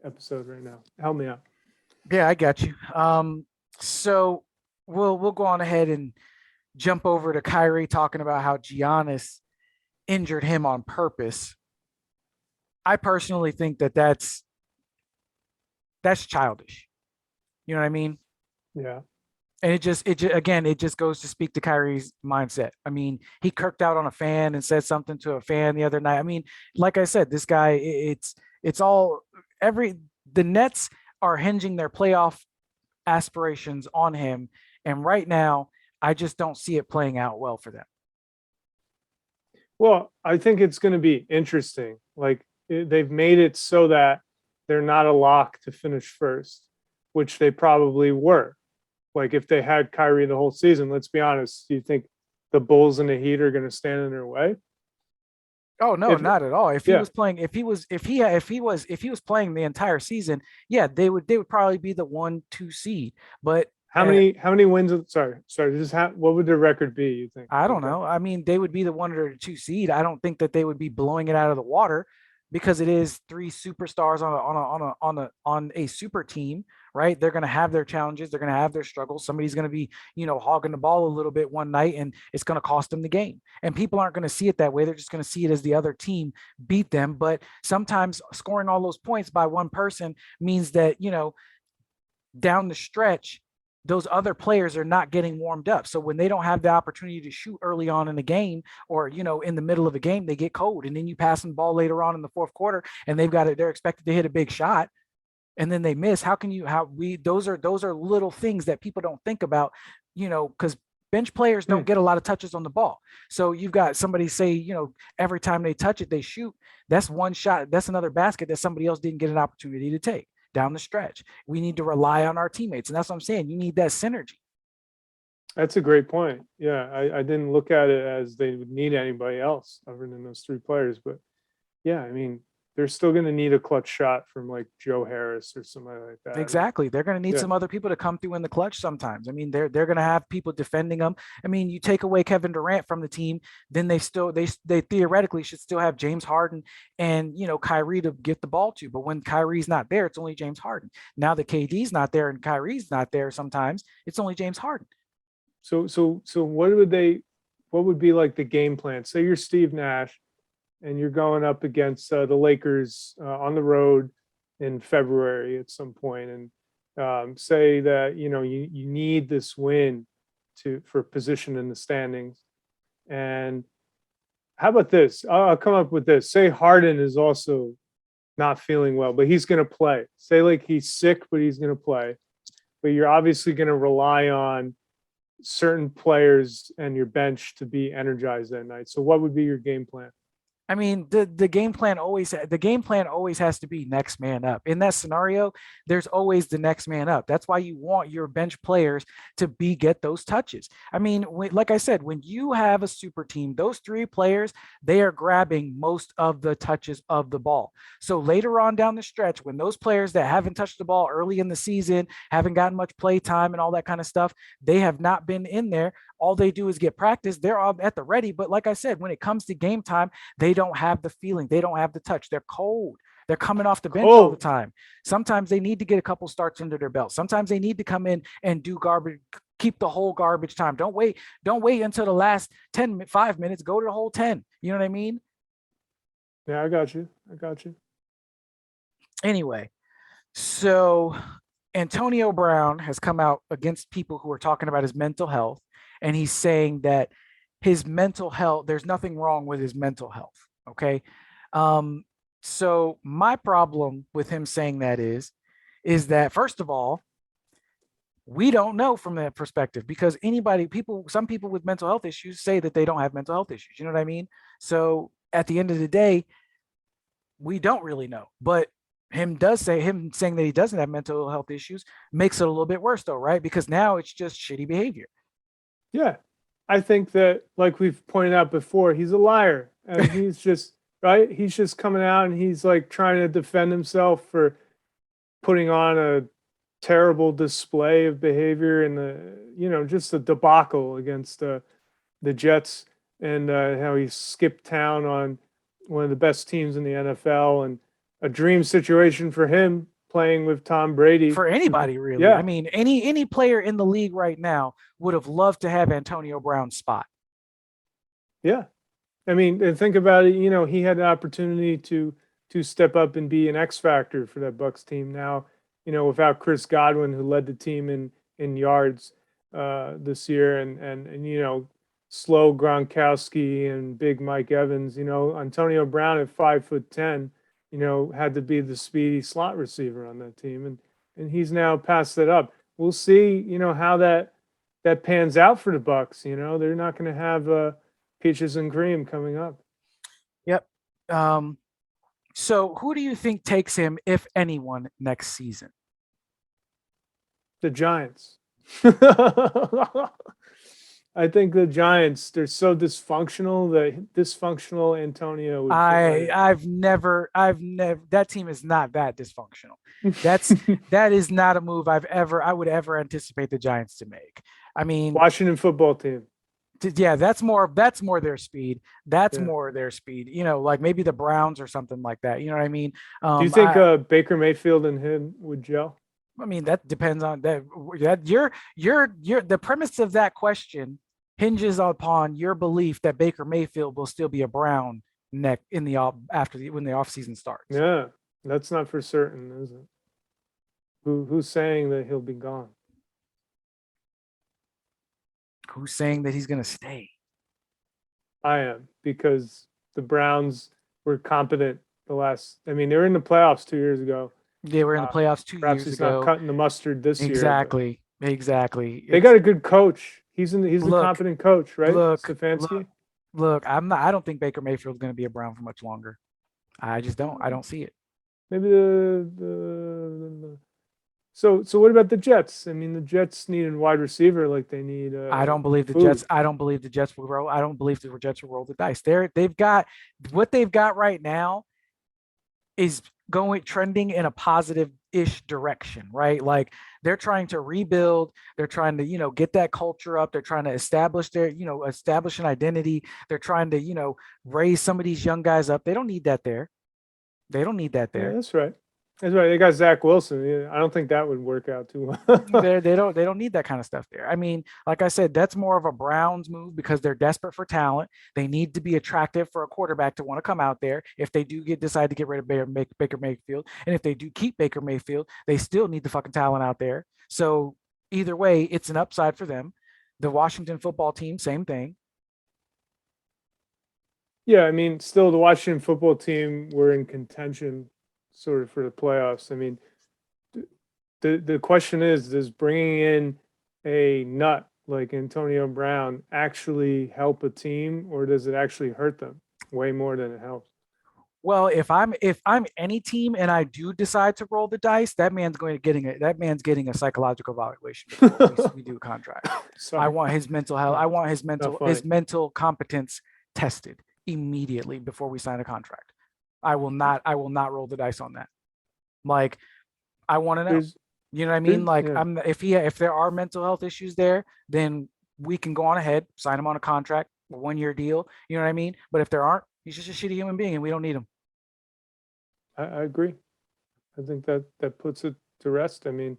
episode right now. Help me out. Yeah, I got you. So we'll go on ahead and jump over to Kyrie talking about how Giannis injured him on purpose. I personally think that that's childish. You know what I mean? Yeah. And it just goes to speak to Kyrie's mindset. I mean, he kirked out on a fan and said something to a fan the other night. I mean, like I said, this guy, it's all every the Nets are hinging their playoff aspirations on him, and right now, I just don't see it playing out well for them. Well, I think it's going to be interesting. Like they've made it so that they're not a lock to finish first, which they probably were. Like if they had Kyrie the whole season, let's be honest, do you think the Bulls and the Heat are going to stand in their way? Oh no, If not at all. If he yeah, was playing, if he was playing the entire season, yeah, they would probably be the 1-2 seed. But how many wins? Sorry, just what would their record be? You think? I don't Okay. know. I mean, they would be the 1 or 2 seed. I don't think that they would be blowing it out of the water because it is three superstars on a super team, right? They're going to have their challenges. They're going to have their struggles. Somebody's going to be, hogging the ball a little bit one night, and it's going to cost them the game. And people aren't going to see it that way. They're just going to see it as the other team beat them. But sometimes scoring all those points by one person means that, down the stretch, those other players are not getting warmed up. So when they don't have the opportunity to shoot early on in the game, or in the middle of a game, they get cold. And then you pass them the ball later on in the fourth quarter, and they're expected to hit a big shot, and then they miss. How can you how we those are little things that people don't think about, because bench players Hmm. don't get a lot of touches on the ball. So you've got somebody say, every time they touch it, they shoot. That's one shot. That's another basket that somebody else didn't get an opportunity to take down the stretch. We need to rely on our teammates. And that's what I'm saying. You need that synergy. That's a great point. Yeah, I didn't look at it as they would need anybody else other than those three players. But yeah, I mean, they're still going to need a clutch shot from like Joe Harris or somebody like that. And Exactly. They're going to need yeah, some other people to come through in the clutch sometimes. I mean, they're going to have people defending them. I mean, you take away Kevin Durant from the team, then they theoretically should still have James Harden and, Kyrie to get the ball to. But when Kyrie's not there, it's only James Harden. Now that KD's not there and Kyrie's not there, sometimes it's only James Harden. so what would be like the game plan? Say you're Steve Nash and you're going up against the Lakers on the road in February at some point, and say that you need this win for position in the standings. And how about this? I'll come up with this. Say Harden is also not feeling well, but he's going to play. Say like he's sick, but he's going to play. But you're obviously going to rely on certain players and your bench to be energized that night. So what would be your game plan? I mean, the game plan always has to be next man up. In that scenario, there's always the next man up. That's why you want your bench players to get those touches. I mean, like I said, when you have a super team, those three players, they are grabbing most of the touches of the ball. So later on down the stretch, when those players that haven't touched the ball early in the season, haven't gotten much play time and all that kind of stuff, they have not been in there. All they do is get practice. They're all at the ready. But like I said, when it comes to game time, they don't have the feeling. They don't have the touch. They're cold. They're coming off the bench all the Cold. time. Sometimes they need to get a couple starts under their belt. Sometimes they need to come in and do garbage, keep the whole garbage time. Don't wait. Don't wait until the last 5 minutes. Go to the whole 10. You know what I mean? Yeah, I got you. I got you. Anyway, so Antonio Brown has come out against people who are talking about his mental health, and he's saying that his mental health, there's nothing wrong with his mental health. Okay. Um, so my problem with him saying that is that first of all, we don't know from that perspective because some people with mental health issues say that they don't have mental health issues. You know what I mean? So at the end of the day, we don't really know. But him saying that he doesn't have mental health issues makes it a little bit worse though, right? Because now it's just shitty behavior. Yeah. I think that, like we've pointed out before, he's a liar. And he's just, right? He's just coming out and he's like trying to defend himself for putting on terrible display of behavior and just the debacle against the Jets, and how he skipped town on one of the best teams in the NFL, and a dream situation for him playing with Tom Brady. For anybody, really. Yeah. I mean, any player in the league right now would have loved to have Antonio Brown's spot. Yeah. I mean, and think about it, he had an opportunity to step up and be an X factor for that Bucks team. Now, without Chris Godwin, who led the team in yards this year, and slow Gronkowski and big Mike Evans, Antonio Brown at 5'10", had to be the speedy slot receiver on that team, and he's now passed that up. We'll see, how that pans out for the Bucks. They're not going to have peaches and cream coming up. Yep. So who do you think takes him, if anyone, next season? The Giants. I think the Giants, they're so dysfunctional that dysfunctional Antonio would I've never that team is not that dysfunctional. That is not a move I would ever anticipate the Giants to make. I mean, Washington football team. Yeah, that's more their speed. That's more their speed. Like maybe the Browns or something like that. You know what I mean? Do you think Baker Mayfield and him would gel? I mean, that depends on that. The premise of that question hinges upon your belief that Baker Mayfield will still be a Brown when the offseason starts. Yeah, that's not for certain, is it? Who's saying that he'll be gone? Who's saying that he's going to stay? I am, because the Browns were competent they were in the playoffs 2 years ago. They were in the playoffs 2 years ago. Perhaps he's not cutting the mustard this year. Exactly. They got a good coach. He's a competent coach, right? Stefanski. Look, I don't think Baker Mayfield's going to be a Brown for much longer. I just don't. I don't see it. Maybe So what about the Jets? I mean, the Jets need a wide receiver like they need. I don't believe the Jets. I don't believe the Jets will roll. I don't believe the Jets will roll the dice. They've got what they've got right now is trending in a positive-ish direction, right? Like they're trying to rebuild. They're trying to get that culture up. They're trying to establish an identity. They're trying to raise some of these young guys up. They don't need that there. Yeah, that's right. They got Zach Wilson. I don't think that would work out too well. they don't need that kind of stuff there. I mean, like I said, that's more of a Browns move because they're desperate for talent. They need to be attractive for a quarterback to want to come out there. If they do decide to get rid of Baker Mayfield, and if they do keep Baker Mayfield, they still need the fucking talent out there. So either way, it's an upside for them. The Washington football team, same thing. Yeah, I mean, still the Washington football team were in contention sort of for the playoffs. I mean, the question is, does bringing in a nut like Antonio Brown actually help a team, or does it actually hurt them way more than it helps? Well, if I'm any team and I do decide to roll the dice, that man's getting a psychological evaluation before we do a contract. I want his mental health. I want his mental competence tested immediately before we sign a contract. I will not roll the dice on that. Like, I want to know. You know what I mean? Like, yeah. If there are mental health issues there, then we can go on ahead, sign him on a contract, a 1-year deal. You know what I mean? But if there aren't, he's just a shitty human being, and we don't need him. I agree. I think that puts it to rest. I mean,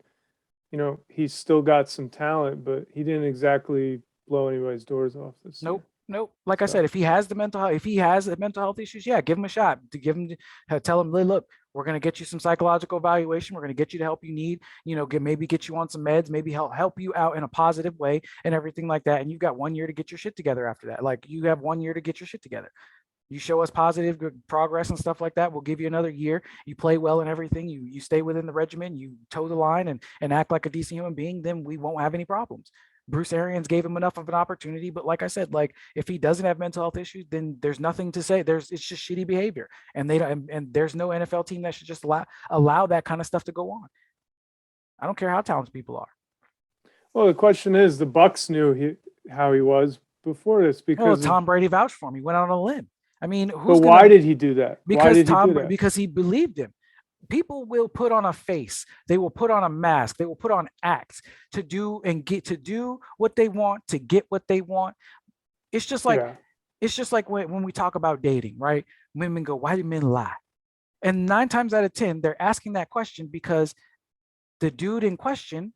he's still got some talent, but he didn't exactly blow anybody's doors off this year. Nope. Like I said, if he has the mental health issues, yeah, give him a shot. Tell him, look, we're going to get you some psychological evaluation. We're going to get you the help you need, maybe get you on some meds, maybe help you out in a positive way and everything like that. And you've got 1 year to get your shit together after that. Like, you have 1 year to get your shit together. You show us positive progress and stuff like that, we'll give you another year. You play well and everything. You stay within the regimen, you toe the line and act like a decent human being, then we won't have any problems. Bruce Arians gave him enough of an opportunity, but like I said, like, if he doesn't have mental health issues, then there's nothing to say. It's just shitty behavior, and there's no NFL team that should just allow that kind of stuff to go on. I don't care how talented people are. Well, the question is, the Bucks knew how he was before this because Tom Brady vouched for him. He went out on a limb. I mean, why did he do that? Because he believed him. People will put on a face, they will put on a mask, they will put on acts to do and get to do what they want, to get what they want. It's just like Yeah. when we talk about dating, right? Women go, why do men lie? And 9 times out of 10, they're asking that question because the dude in question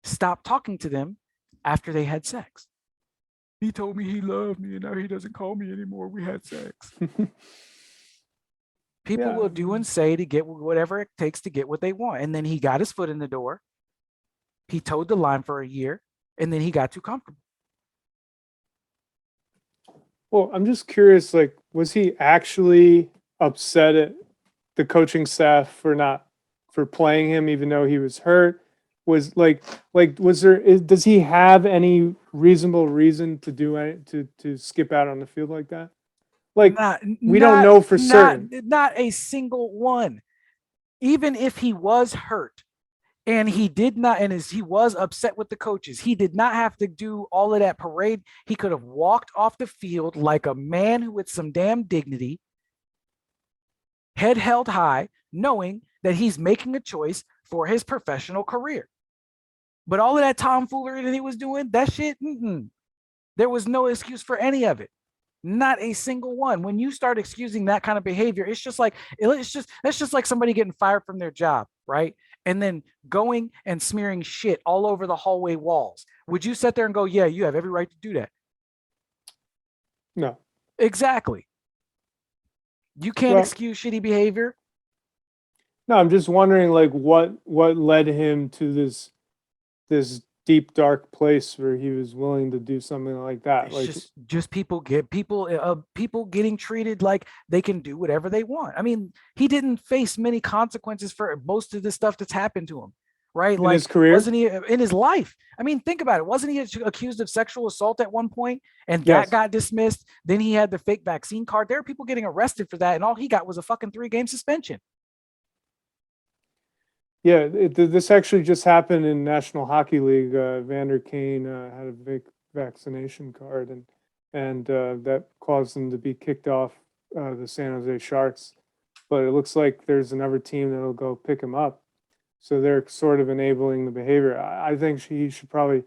stopped talking to them after they had sex. He told me he loved me and now he doesn't call me anymore. We had sex. People Yeah. will do and say to get whatever it takes to get what they want. And then he got his foot in the door. He towed the line for a year and then he got too comfortable. Well, I'm just curious, like, was he actually upset at the coaching staff for playing him even though he was hurt? Was was there does he have any reasonable reason to do to skip out on the field like that? Like, Not, we don't not, know for not, certain. not a single one. Even if he was hurt and he did not, and he was upset with the coaches, he did not have to do all of that parade. He could have walked off the field like a man with some damn dignity, head held high, knowing that he's making a choice for his professional career. But all of that tomfoolery that he was doing, that shit, there was no excuse for any of it. Not a single one. When you start excusing that kind of behavior, it's just like somebody getting fired from their job, right? And then going and smearing shit all over the hallway walls. Would you sit there and go, "Yeah, you have every right to do that"? No. Exactly. You can't Well, excuse shitty behavior. no, I'm just wondering, like, what led him to this deep dark place where he was willing to do something like that. It's Like, just people getting treated like they can do whatever they want. I mean, he didn't face many consequences for most of the stuff that's happened to him, right? in his Like, career. wasn't he in his life? I mean, think about it. Wasn't he accused of sexual assault at one point, and that Yes. got dismissed? Then he had the fake vaccine card. There are people getting arrested for that, and all he got was a fucking 3 game suspension. Yeah, this actually just happened in National Hockey League. Vander Kane had a vaccination card, and that caused him to be kicked off the San Jose Sharks. But it looks like there's another team that'll go pick him up. So they're sort of enabling the behavior. I think he should probably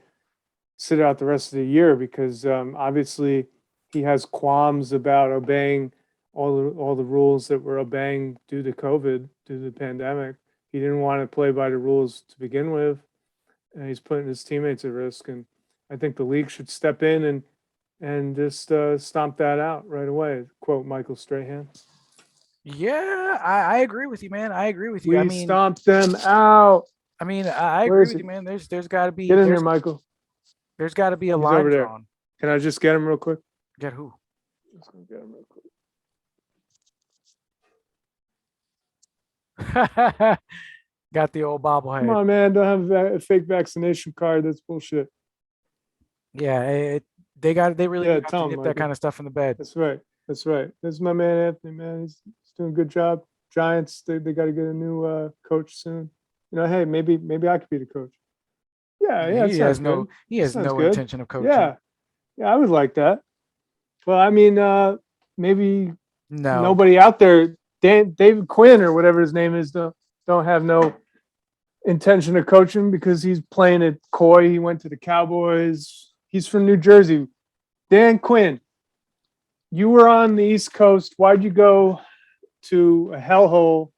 sit out the rest of the year because obviously he has qualms about obeying all the rules that we're obeying due to COVID, due to the pandemic. He didn't want to play by the rules to begin with, and he's putting his teammates at risk. And I think the league should step in and just stomp that out right away. Quote Michael Strahan. Yeah, I agree with you, man. I agree with you. We stomp them out. I Where agree is with he? you, man. There's got to be Get in here, Michael. there's got to be a He's line over there. drawn. Can I just get him real quick? Get who? Just gonna get him real quick. Got the old Come bobblehead. on, man. Don't have a fake vaccination card. That's bullshit. Yeah, they really do Yeah, have to tell him, nip that Michael. kind of stuff in the bed. That's right. That's right. This is my man, Anthony, man. He's doing a good job. Giants, they got to get a new coach soon. You know, hey, maybe I could be the coach. Yeah, yeah, it sounds good. He It has sounds no good. intention of coaching. Yeah, yeah, I would like that. Well, I mean, maybe No, nobody out there, David Quinn or whatever his name is, don't have no intention of coaching because he's playing at Coy. He went to the Cowboys. He's from New Jersey. Dan Quinn, you were on the East Coast. Why'd you go to a hellhole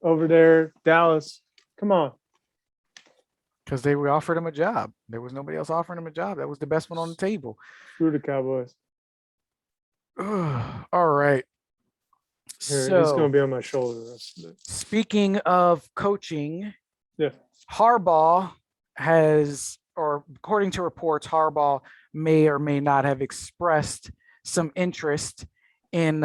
over there, Dallas? Come on. because they were offered him a job. There was nobody else offering him a job. That was the best one on the table. Screw the Cowboys. All right. Here, he's going So, to be on my shoulder. speaking of coaching, Yeah. Harbaugh has, or according to reports, Harbaugh may or may not have expressed some interest in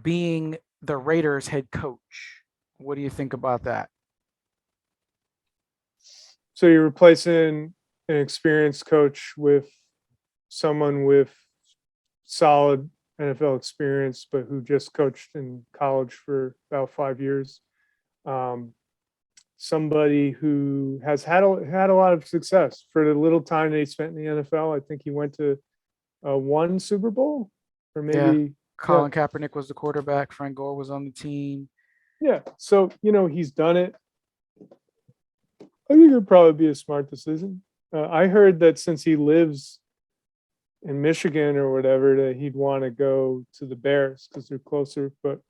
being the Raiders head coach. What do you think about that? So you're replacing an experienced coach with someone with solid NFL experience, but who just coached in college for about 5 years. Somebody who has had a lot of success for the little time that he spent in the NFL. I think he went to one Super Bowl, or Yeah, maybe Yeah. Colin Kaepernick was the quarterback. Frank Gore was on the team. Yeah. So, he's done it. I think it'd probably be a smart decision. I heard that since he lives in Michigan or whatever, that he'd want to go to the Bears because they're closer. But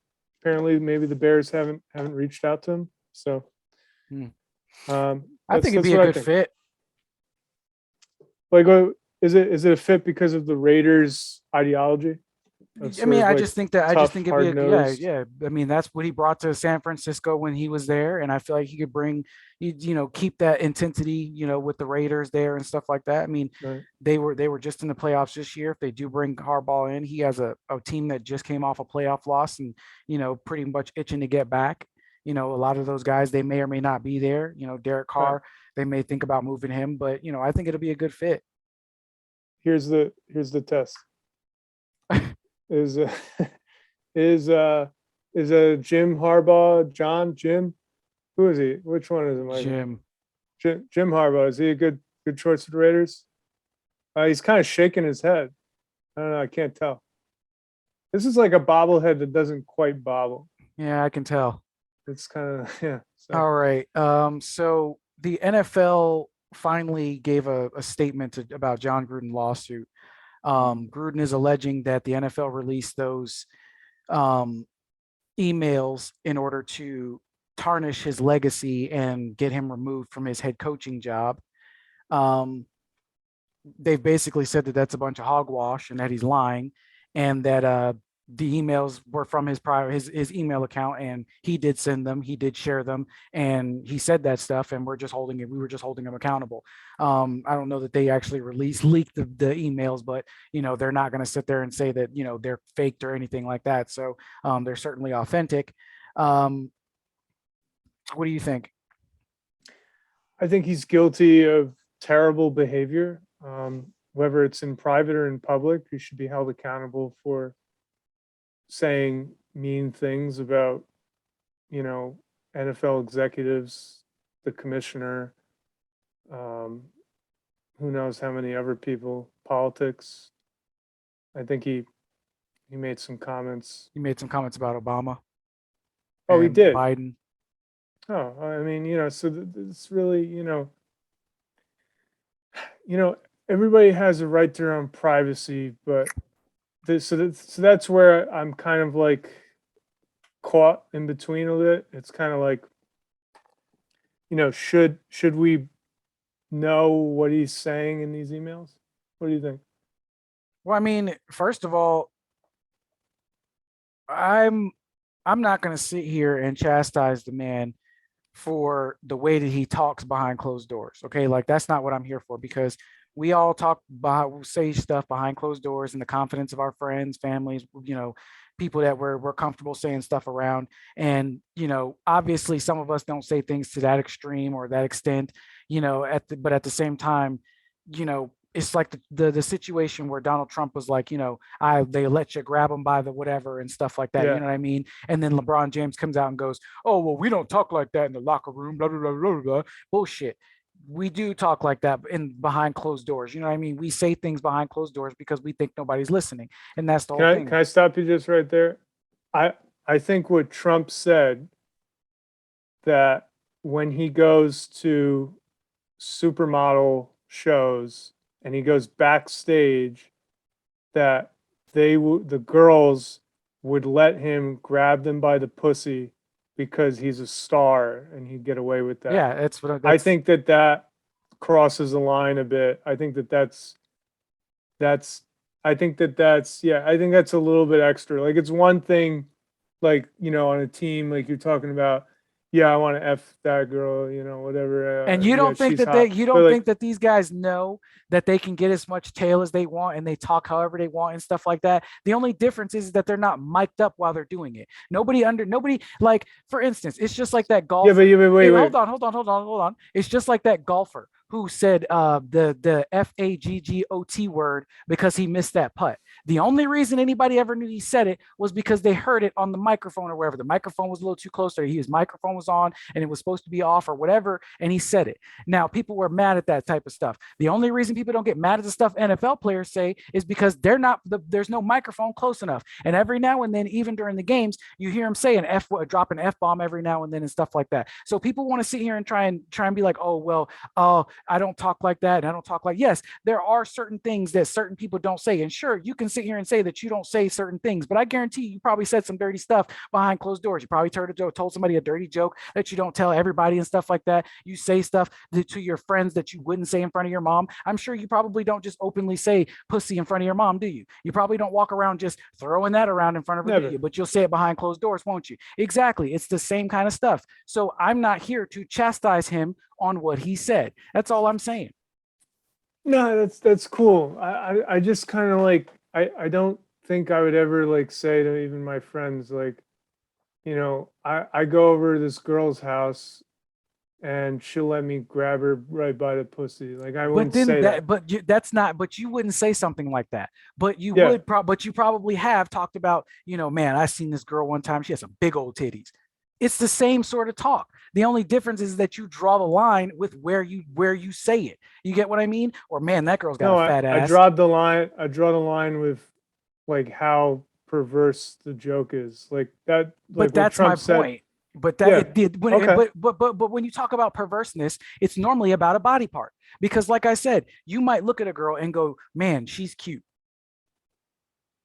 apparently, maybe the Bears haven't reached out to him. So, Hmm. I that's think it'd that's be a what I good think. fit. Like, is it a fit because of the Raiders' ideology of I sort mean, of I like just think that I just tough, think it'd be hard a yeah, nosed? yeah. I mean, that's what he brought to San Francisco when he was there, and I feel like he could bring keep that intensity, with the Raiders there and stuff like that. I mean, Right. they were just in the playoffs this year. If they do bring Harbaugh in, he has a team that just came off a playoff loss and pretty much itching to get back. A lot of those guys they may or may not be there. Derek Right. Carr, they may think about moving him, but I think it'll be a good fit. Here's the test. Is is uh Jim Harbaugh, Jim? Who is he? Which one is it, Michael? Jim. Jim Harbaugh. Is he a good choice for the Raiders? He's kind of shaking his head. I don't know. I can't tell. This is like a bobblehead that doesn't quite bobble. Yeah, I can tell. It's kind of yeah. So All right. So the NFL finally gave a statement about John Gruden lawsuit. Gruden is alleging that the NFL released those um, emails in order to tarnish his legacy and get him removed from his head coaching job. Um, they've basically said that that's a bunch of hogwash and that he's lying, and that the emails were from his email account, and he did send them, he did share them, and he said that stuff, and we were just holding him accountable. I don't know that they actually leaked the emails, but they're not going to sit there and say that they're faked or anything like that. So they're certainly authentic. Um, what do you think? I think he's guilty of terrible behavior. Whether it's in private or in public, he should be held accountable for saying mean things about, you know, NFL executives, the commissioner, um, who knows how many other people, politics. I think he made some comments. You made some comments about Obama Oh, he and did. Biden. Oh, I mean, so it's really, everybody has a right to their own privacy, but so that's where I'm kind of like caught in between a bit. It's kind of like, should we know what he's saying in these emails? What do you think? Well, I mean, first of all, I'm I'm not going to sit here and chastise the man for the way that he talks behind closed doors. Okay, like that's not what I'm here for, because we all say stuff behind closed doors in the confidence of our friends, families, people that we're comfortable saying stuff around. And obviously, some of us don't say things to that extreme or that extent. But at the same time, it's like the situation where Donald Trump was like, they let you grab them by the whatever and stuff like that. You Yeah. know what I mean? And then LeBron James comes out and goes, "Oh, well, we don't talk like that in the locker room." Blah blah blah blah blah. Bullshit. We do talk like that in behind closed doors. You know what I mean? We say things behind closed doors because we think nobody's listening, and that's the Can whole I thing. can I stop you just right there? I think what Trump said, that when he goes to supermodel shows and he goes backstage, that the girls would let him grab them by the pussy because he's a star and he'd get away with that. Yeah, that's what I that's. think that crosses the line a bit. I think that's I think that's yeah, I think that's a little bit extra. Like, it's one thing, like, on a team, like you're talking about, yeah, I want to F that girl, whatever. And you Yeah, don't think she's that they hot. you But don't like, think that these guys know that they can get as much tail as they want and they talk however they want and stuff like that. The only difference is that they're not mic'd up while they're doing it. Nobody, like, for instance, it's just like that yeah, but golfer. wait. Hold on. It's just like that golfer who said the FAGGOT word because he missed that putt. The only reason anybody ever knew he said it was because they heard it on the microphone or wherever. The microphone was a little too close, or his microphone was on and it was supposed to be off or whatever, and he said it. Now, people were mad at that type of stuff. The only reason people don't get mad at the stuff NFL players say is because there's no microphone close enough. And every now and then, even during the games, you hear him say drop an F bomb every now and then and stuff like that. So people want to sit here and try and be like, oh, well, I don't talk like that. And I don't talk like, yes, there are certain things that certain people don't say. And sure, you can sit here and say that you don't say certain things, but I guarantee you probably said some dirty stuff behind closed doors. You probably told somebody a dirty joke that you don't tell everybody and stuff like that. You say stuff to your friends that you wouldn't say in front of your mom. I'm sure you probably don't just openly say pussy in front of your mom, do you? You probably don't walk around just throwing that around in front of her, do you? But you'll say it behind closed doors, won't you? Exactly. It's the same kind of stuff. So I'm not here to chastise him on what he said. That's all I'm saying. No, that's cool. I just kind of like, I don't think I would ever like say to even my friends, like, you know, I go over to this girl's house and she'll let me grab her right by the pussy. Like I wouldn't say that. But you wouldn't say something like that. But you but you probably have talked about, you know, man, I seen this girl one time. She has some big old titties. It's the same sort of talk. The only difference is that you draw the line with where you say it. You get what I mean? Or man, that girl's got a fat ass. I draw the line with like how perverse the joke is. Like that. Like but that's my point. But that it did. But when you talk about perverseness, it's normally about a body part. Because like I said, you might look at a girl and go, man, she's cute.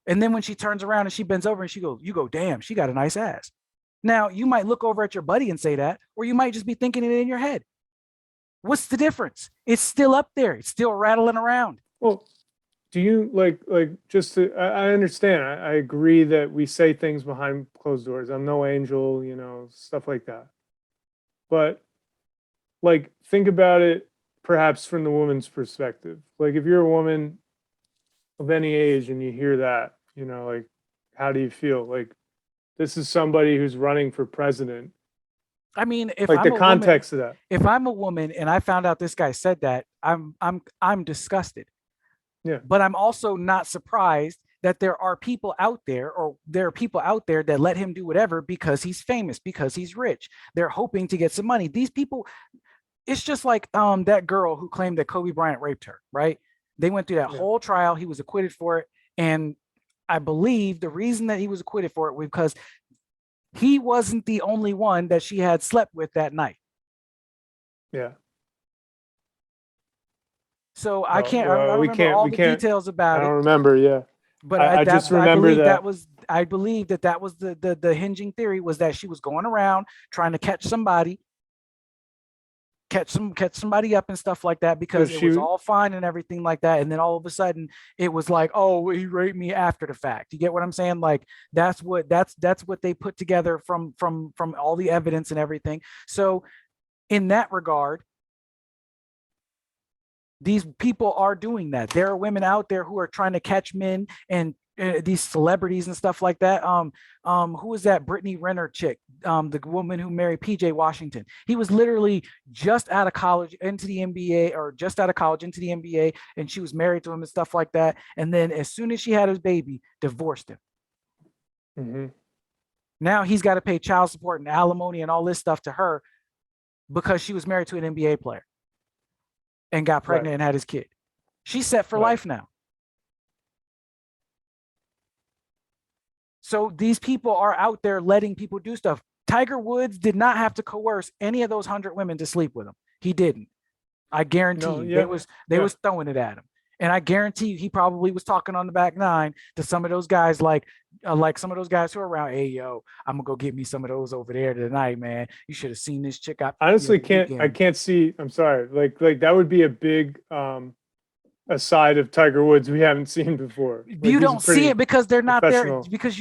And then when she turns around and she bends over and you go, damn, she got a nice ass. Now, you might look over at your buddy and say that, or you might just be thinking it in your head. What's the difference? It's still up there. It's still rattling around. Well, do you like just to, I understand. I agree that we say things behind closed doors. I'm no angel, you know, stuff like that. But like, think about it perhaps from the woman's perspective. Like if you're a woman of any age and you hear that, you know, like, how do you feel? Like, this is somebody who's running for president. I mean, if like I'm the context of that. If I'm a woman and I found out this guy said that, I'm disgusted. Yeah. But I'm also not surprised that there are people out there that let him do whatever because he's famous, because he's rich. They're hoping to get some money. These people, it's just like that girl who claimed that Kobe Bryant raped her, right? They went through that whole trial. He was acquitted for it. And I believe the reason that he was acquitted for it was because he wasn't the only one that she had slept with that night. Yeah. So I can't. I don't remember all the details about it. I don't remember. Yeah. But I just remember that I believe that was the hinging theory was that she was going around trying to catch somebody up and stuff like that because it was all fine and everything like that, and then all of a sudden it was like, oh, he raped me after the fact. You get what I'm saying? Like that's what they put together from all the evidence and everything. So in that regard, these people are doing that. There are women out there who are trying to catch men and these celebrities and stuff like that. Who is that Brittany Renner chick? The woman who married PJ Washington. He was literally just out of college into the NBA, or just out of college into the NBA, and she was married to him and stuff like that. And then as soon as she had his baby, divorced him. Mm-hmm. Now he's got to pay child support and alimony and all this stuff to her because she was married to an NBA player and got pregnant and had his kid. She's set for life now. So these people are out there letting people do stuff. Tiger Woods did not have to coerce any of those 100 women to sleep with him. He didn't. I guarantee you. They was throwing it at him. And I guarantee you he probably was talking on the back nine to some of those guys like some of those guys who are around, hey, yo, I'm going to go get me some of those over there tonight, man. You should have seen this chick. Honestly, I can't see. I'm sorry. Like that would be a big a side of Tiger Woods we haven't seen before. Like, you don't see it because they're not there, because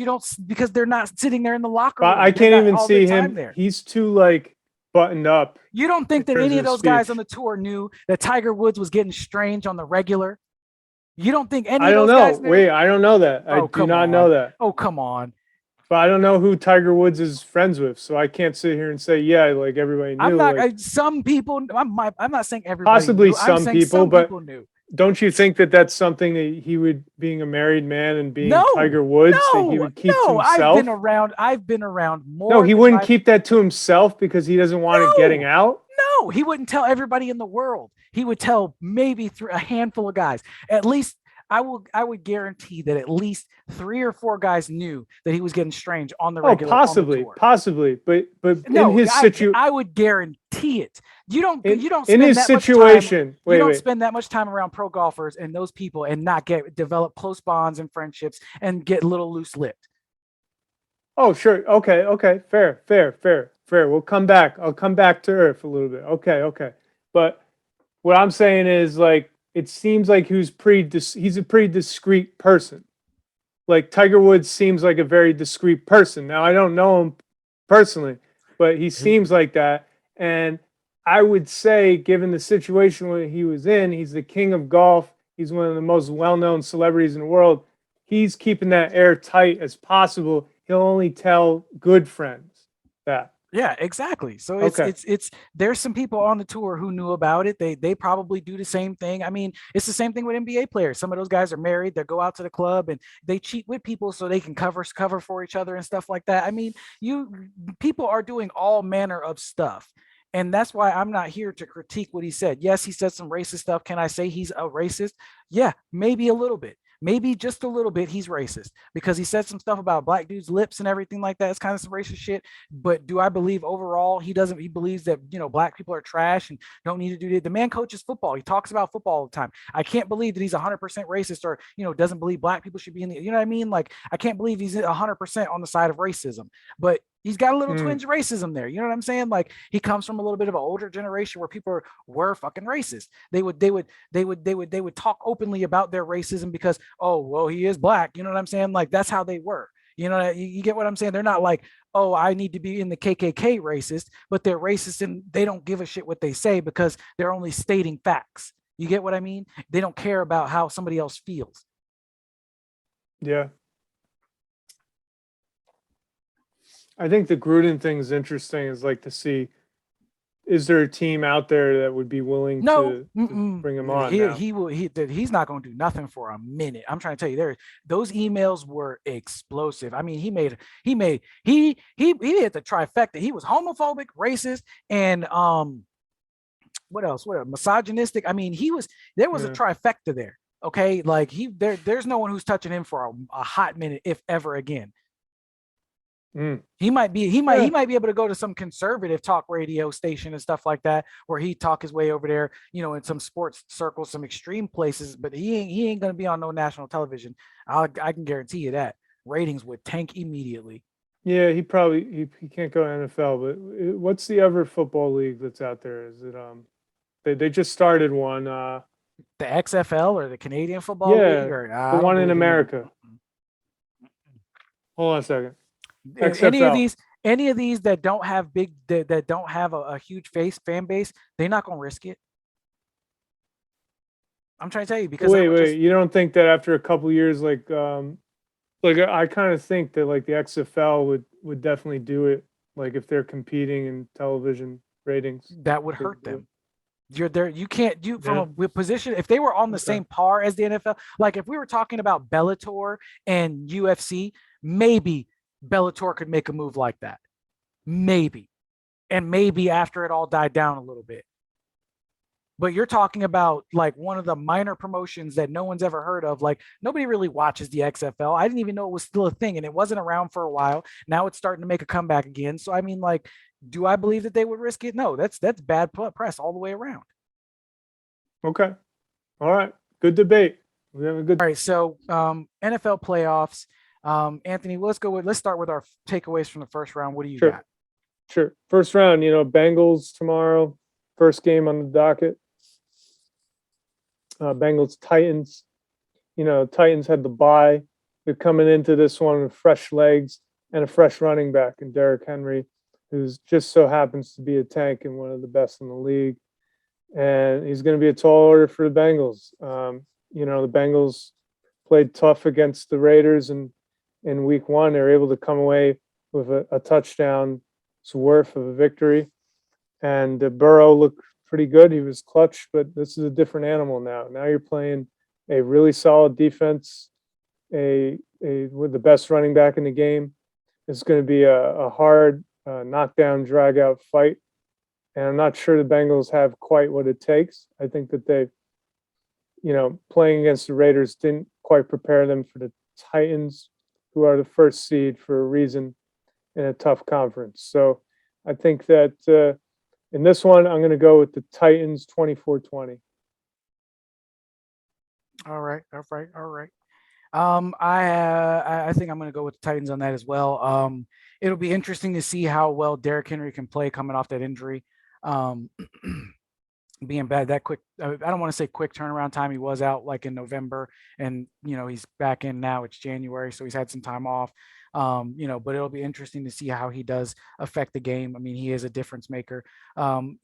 they're not sitting there in the locker room. I can't even see him there. He's too like buttoned up. You don't think that any of those guys on the tour knew that Tiger Woods was getting strange on the regular? You don't think any of those guys knew? Wait, I don't know that. I do not know that. Oh, come on. But I don't know who Tiger Woods is friends with, so I can't sit here and say, yeah, everybody knew. I'm not. Some people. I'm not saying everybody. Possibly some people, but knew. don't you think that that's something that he would, being a married man and being No, Tiger Woods, that he no, would keep to no. himself? I've been around No, more he than wouldn't five. keep that to himself because he doesn't want it getting No, out. no. He wouldn't tell everybody in the world. He would tell maybe a handful of guys. At least I would guarantee that at least 3 or 4 guys knew that he was getting strange on the Oh, regular on the possibly, tour. possibly, but in No, his situ I would guarantee it. You don't in spend his that much time. situation, You wait, don't wait. spend that much time around pro golfers and those people and not develop close bonds and friendships and get a little loose lipped. Oh, sure. Okay, okay. Fair, fair, fair, fair. We'll come back. I'll come back to earth a little bit. Okay, okay. But what I'm saying is, like, it seems like he's a pretty discreet person. Like Tiger Woods seems like a very discreet person. Now I don't know him personally, but he seems like that. And I would say, given the situation where he was in, he's the king of golf. He's one of the most well-known celebrities in the world. He's keeping that air tight as possible. He'll only tell good friends that. Yeah, exactly. So Okay. it's there's some people on the tour who knew about it. They probably do the same thing. I mean, it's the same thing with NBA players. Some of those guys are married, they go out to the club and they cheat with people so they can cover for each other and stuff like that. I mean, you people are doing all manner of stuff. And that's why I'm not here to critique what he said. Yes, he said some racist stuff. Can I say he's a racist? Yeah, maybe a little bit. Maybe just a little bit he's racist because he said some stuff about black dudes' lips and everything like that. It's kind of some racist shit. But do I believe overall he doesn't? He believes that black people are trash and don't need to do that. The man coaches football. He talks about football all the time. I can't believe that he's 100% racist or doesn't believe black people should be in the. You know what I mean? Like I can't believe he's 100% on the side of racism. But he's got a little twinge of racism there. You know what I'm saying? Like he comes from a little bit of an older generation where people were fucking racist. They would talk openly about their racism because, oh well, he is black. You know what I'm saying? Like that's how they were. You get what I'm saying? They're not like, oh, I need to be in the KKK racist, but they're racist and they don't give a shit what they say because they're only stating facts. You get what I mean? They don't care about how somebody else feels. Yeah. I think the Gruden thing is interesting. Is like to see, is there a team out there that would be willing No, to bring him on now? he's not going to do nothing for a minute. I'm trying to tell you, those emails were explosive. I mean, he hit the trifecta. He was homophobic, racist, and what else? Misogynistic. I mean, there was a trifecta there. Okay, like there's no one who's touching him for a hot minute, if ever again. He might be able to go to some conservative talk radio station and stuff like that where he talk his way over there, in some sports circles, some extreme places, but he ain't gonna be on no national television. I can guarantee you that ratings would tank immediately. Yeah, he probably he can't go NFL, but what's the other football league that's out there? Is it they just started one the XFL or the Canadian Football League or the one in America. Hold on a second. XFL. Any of these that don't have that don't have a huge fan base, they're not gonna risk it. I'm trying to tell you because wait, you don't think that after a couple years, like I kind of think that like the XFL would definitely do it, like if they're competing in television ratings. That would hurt them. You're there. You can't from a position. If they were on the same par as the NFL, like if we were talking about Bellator and UFC, maybe Bellator could make a move like that. Maybe. And maybe after it all died down a little bit. But you're talking about like one of the minor promotions that no one's ever heard of. Like nobody really watches the XFL. I didn't even know it was still a thing and it wasn't around for a while. Now it's starting to make a comeback again. So, I mean, like, do I believe that they would risk it? No, that's bad press all the way around. Okay. All right. Good debate. We have a good. All right. So NFL playoffs. Anthony, let's start with our takeaways from the first round. What do you got? Sure. First round, Bengals tomorrow. First game on the docket. Bengals Titans. Titans had the bye. They're coming into this one with fresh legs and a fresh running back in Derrick Henry, who's just so happens to be a tank and one of the best in the league. And he's going to be a tall order for the Bengals. The Bengals played tough against the Raiders, and in week one, they were able to come away with a touchdown's worth of a victory. And Burrow looked pretty good. He was clutch, but this is a different animal now. Now you're playing a really solid defense, with the best running back in the game. It's going to be a hard knockdown, drag out fight. And I'm not sure the Bengals have quite what it takes. I think that they, playing against the Raiders didn't quite prepare them for the Titans, who are the first seed for a reason in a tough conference. So I think that in this one, I'm going to go with the Titans 24-20. All right, all right, all right. I think I'm going to go with the Titans on that as well. It'll be interesting to see how well Derrick Henry can play coming off that injury. Um, being bad that quick, I don't want to say quick turnaround time. He was out like in November, and he's back in now. It's January, so he's had some time off. But it'll be interesting to see how he does affect the game. I mean, he is a difference maker.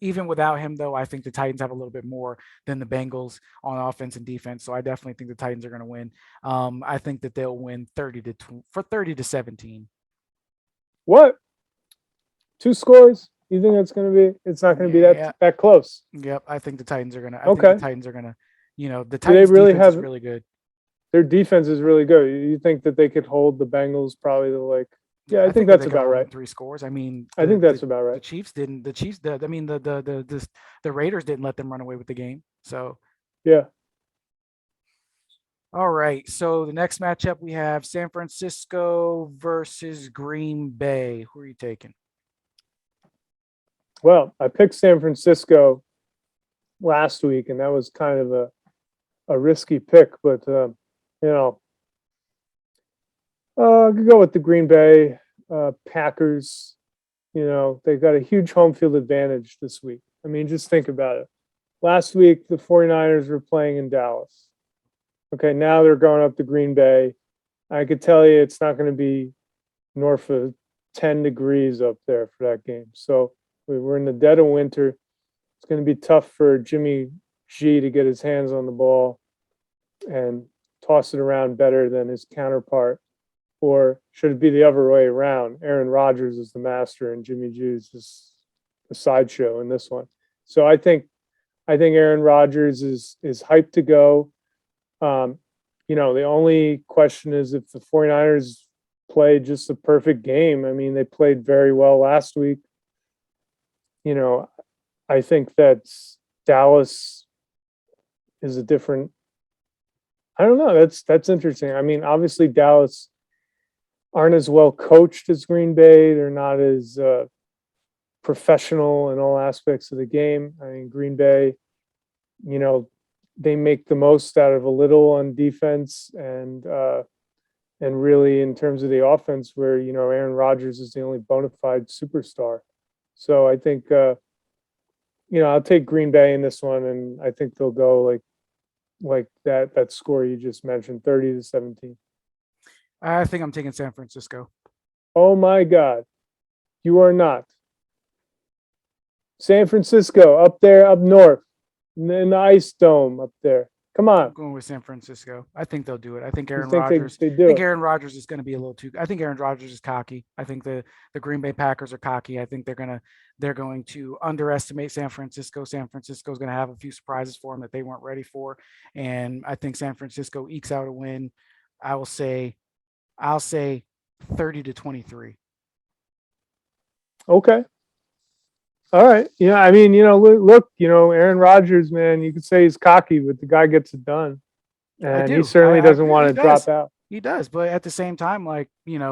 Even without him, though, I think the Titans have a little bit more than the Bengals on offense and defense. So I definitely think the Titans are going to win. I think that they'll win 30-17. What? 2 scores? You think it's going to be? It's not going to be that close. Yep, I think the Titans are going to. Okay. Think the Titans are going to. The Titans really defense is really good. Their defense is really good. You think that they could hold the Bengals probably to like? Yeah, I think that's about right. 3 scores. I mean, I think that's about right. The Chiefs didn't. The Raiders didn't let them run away with the game. So yeah. All right. So the next matchup we have San Francisco versus Green Bay. Who are you taking? Well, I picked San Francisco last week, and that was kind of a risky pick, but I could go with the Green Bay Packers. They've got a huge home field advantage this week. I mean, just think about it. Last week, the 49ers were playing in Dallas. Okay, now they're going up to Green Bay. I could tell you it's not going to be north of 10 degrees up there for that game. So we're in the dead of winter. It's going to be tough for Jimmy G to get his hands on the ball and toss it around better than his counterpart. Or should it be the other way around? Aaron Rodgers is the master and Jimmy G is just a sideshow in this one. So I think Aaron Rodgers is hyped to go. The only question is if the 49ers play just a perfect game. I mean, they played very well last week. I think that Dallas is a different. I don't know. That's interesting. I mean, obviously Dallas aren't as well coached as Green Bay. They're not as professional in all aspects of the game. I mean, Green Bay, they make the most out of a little on defense and really in terms of the offense where, Aaron Rodgers is the only bona fide superstar. So I think, I'll take Green Bay in this one, and I think they'll go like that score you just mentioned, 30-17. I think I'm taking San Francisco. Oh my God, you are not. San Francisco up there, up north, in the Ice Dome up there. Come on. I'm going with San Francisco. I think they'll do it. I think Aaron Rodgers. I think Aaron Rodgers is going to be a little too. I think Aaron Rodgers is cocky. I think the Green Bay Packers are cocky. I think they're going to underestimate San Francisco. San Francisco is going to have a few surprises for them that they weren't ready for, and I think San Francisco ekes out a win. I'll say 30-23. Okay. All right. Yeah, I mean, look, Aaron Rodgers, man, you could say he's cocky, but the guy gets it done. And he certainly doesn't want to drop out. He does, but at the same time,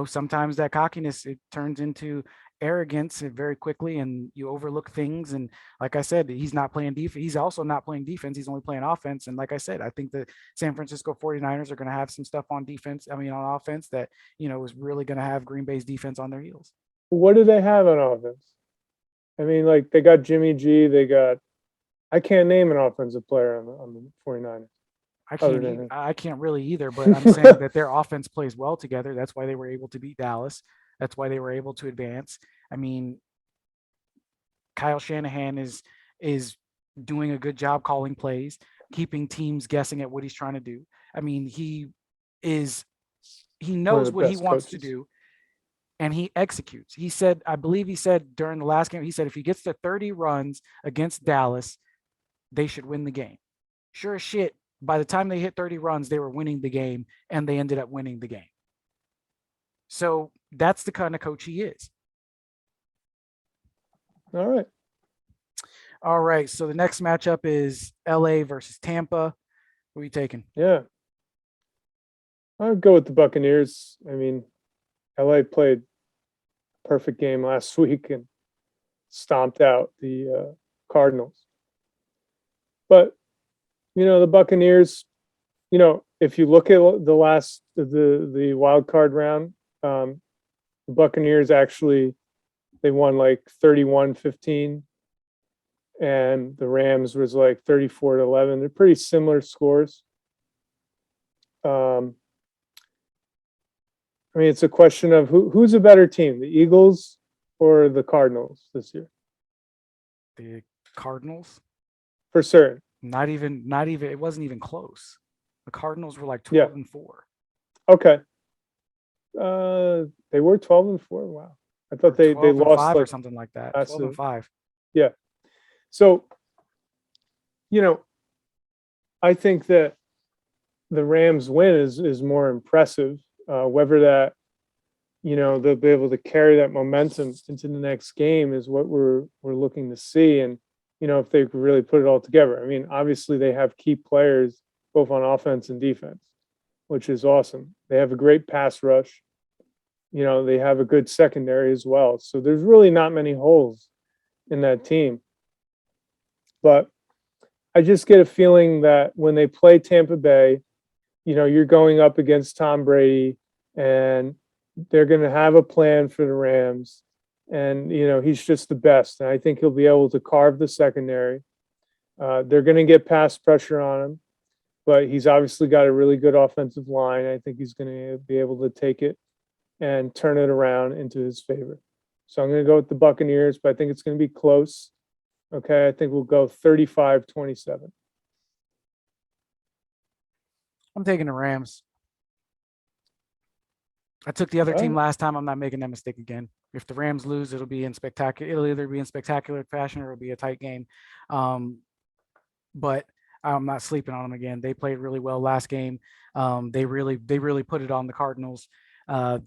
sometimes that cockiness, it turns into arrogance very quickly and you overlook things. And like I said, he's not playing defense. He's also not playing defense. He's only playing offense. And like I said, I think the San Francisco 49ers are going to have some stuff on offense that, is really going to have Green Bay's defense on their heels. What do they have on offense? I mean, they got Jimmy G. I can't name an offensive player on the 49ers. I can't really either, but I'm saying that their offense plays well together. That's why they were able to beat Dallas. That's why they were able to advance. I mean, Kyle Shanahan is doing a good job calling plays, keeping teams guessing at what he's trying to do. I mean, he knows what he wants to do. And he executes. I believe he said during the last game, he said if he gets to 30 runs against Dallas, they should win the game. Sure as shit, by the time they hit 30 runs, they were winning the game, and they ended up winning the game. So that's the kind of coach he is. All right. All right. So the next matchup is LA versus Tampa. Who are you taking? Yeah. I'd go with the Buccaneers. I mean, LA played a perfect game last week and stomped out the Cardinals. But, the Buccaneers, if you look at the wild card round, the Buccaneers actually, they won like 31-15, and the Rams was like 34-11. They're pretty similar scores. I mean, it's a question of who's a better team, the Eagles or the Cardinals this year? The Cardinals. For certain. Not even. It wasn't even close. The Cardinals were like 12-4. Okay. They were 12-4. Wow. I thought they lost or something like that. 12-5. Yeah. So, I think that the Rams win is more impressive. Whether that, they'll be able to carry that momentum into the next game is what we're looking to see. And, if they could really put it all together. I mean, obviously they have key players both on offense and defense, which is awesome. They have a great pass rush. They have a good secondary as well. So there's really not many holes in that team. But I just get a feeling that when they play Tampa Bay, you're going up against Tom Brady, and they're going to have a plan for the Rams. And, he's just the best. And I think he'll be able to carve the secondary. They're going to get pass pressure on him, but he's obviously got a really good offensive line. I think he's going to be able to take it and turn it around into his favor. So I'm going to go with the Buccaneers, but I think it's going to be close. Okay, I think we'll go 35-27. I'm taking the Rams. I took the other team last time. I'm not making that mistake again. If the Rams lose, it'll either be in spectacular fashion or it'll be a tight game. But I'm not sleeping on them again. They played really well last game. They really put it on the Cardinals.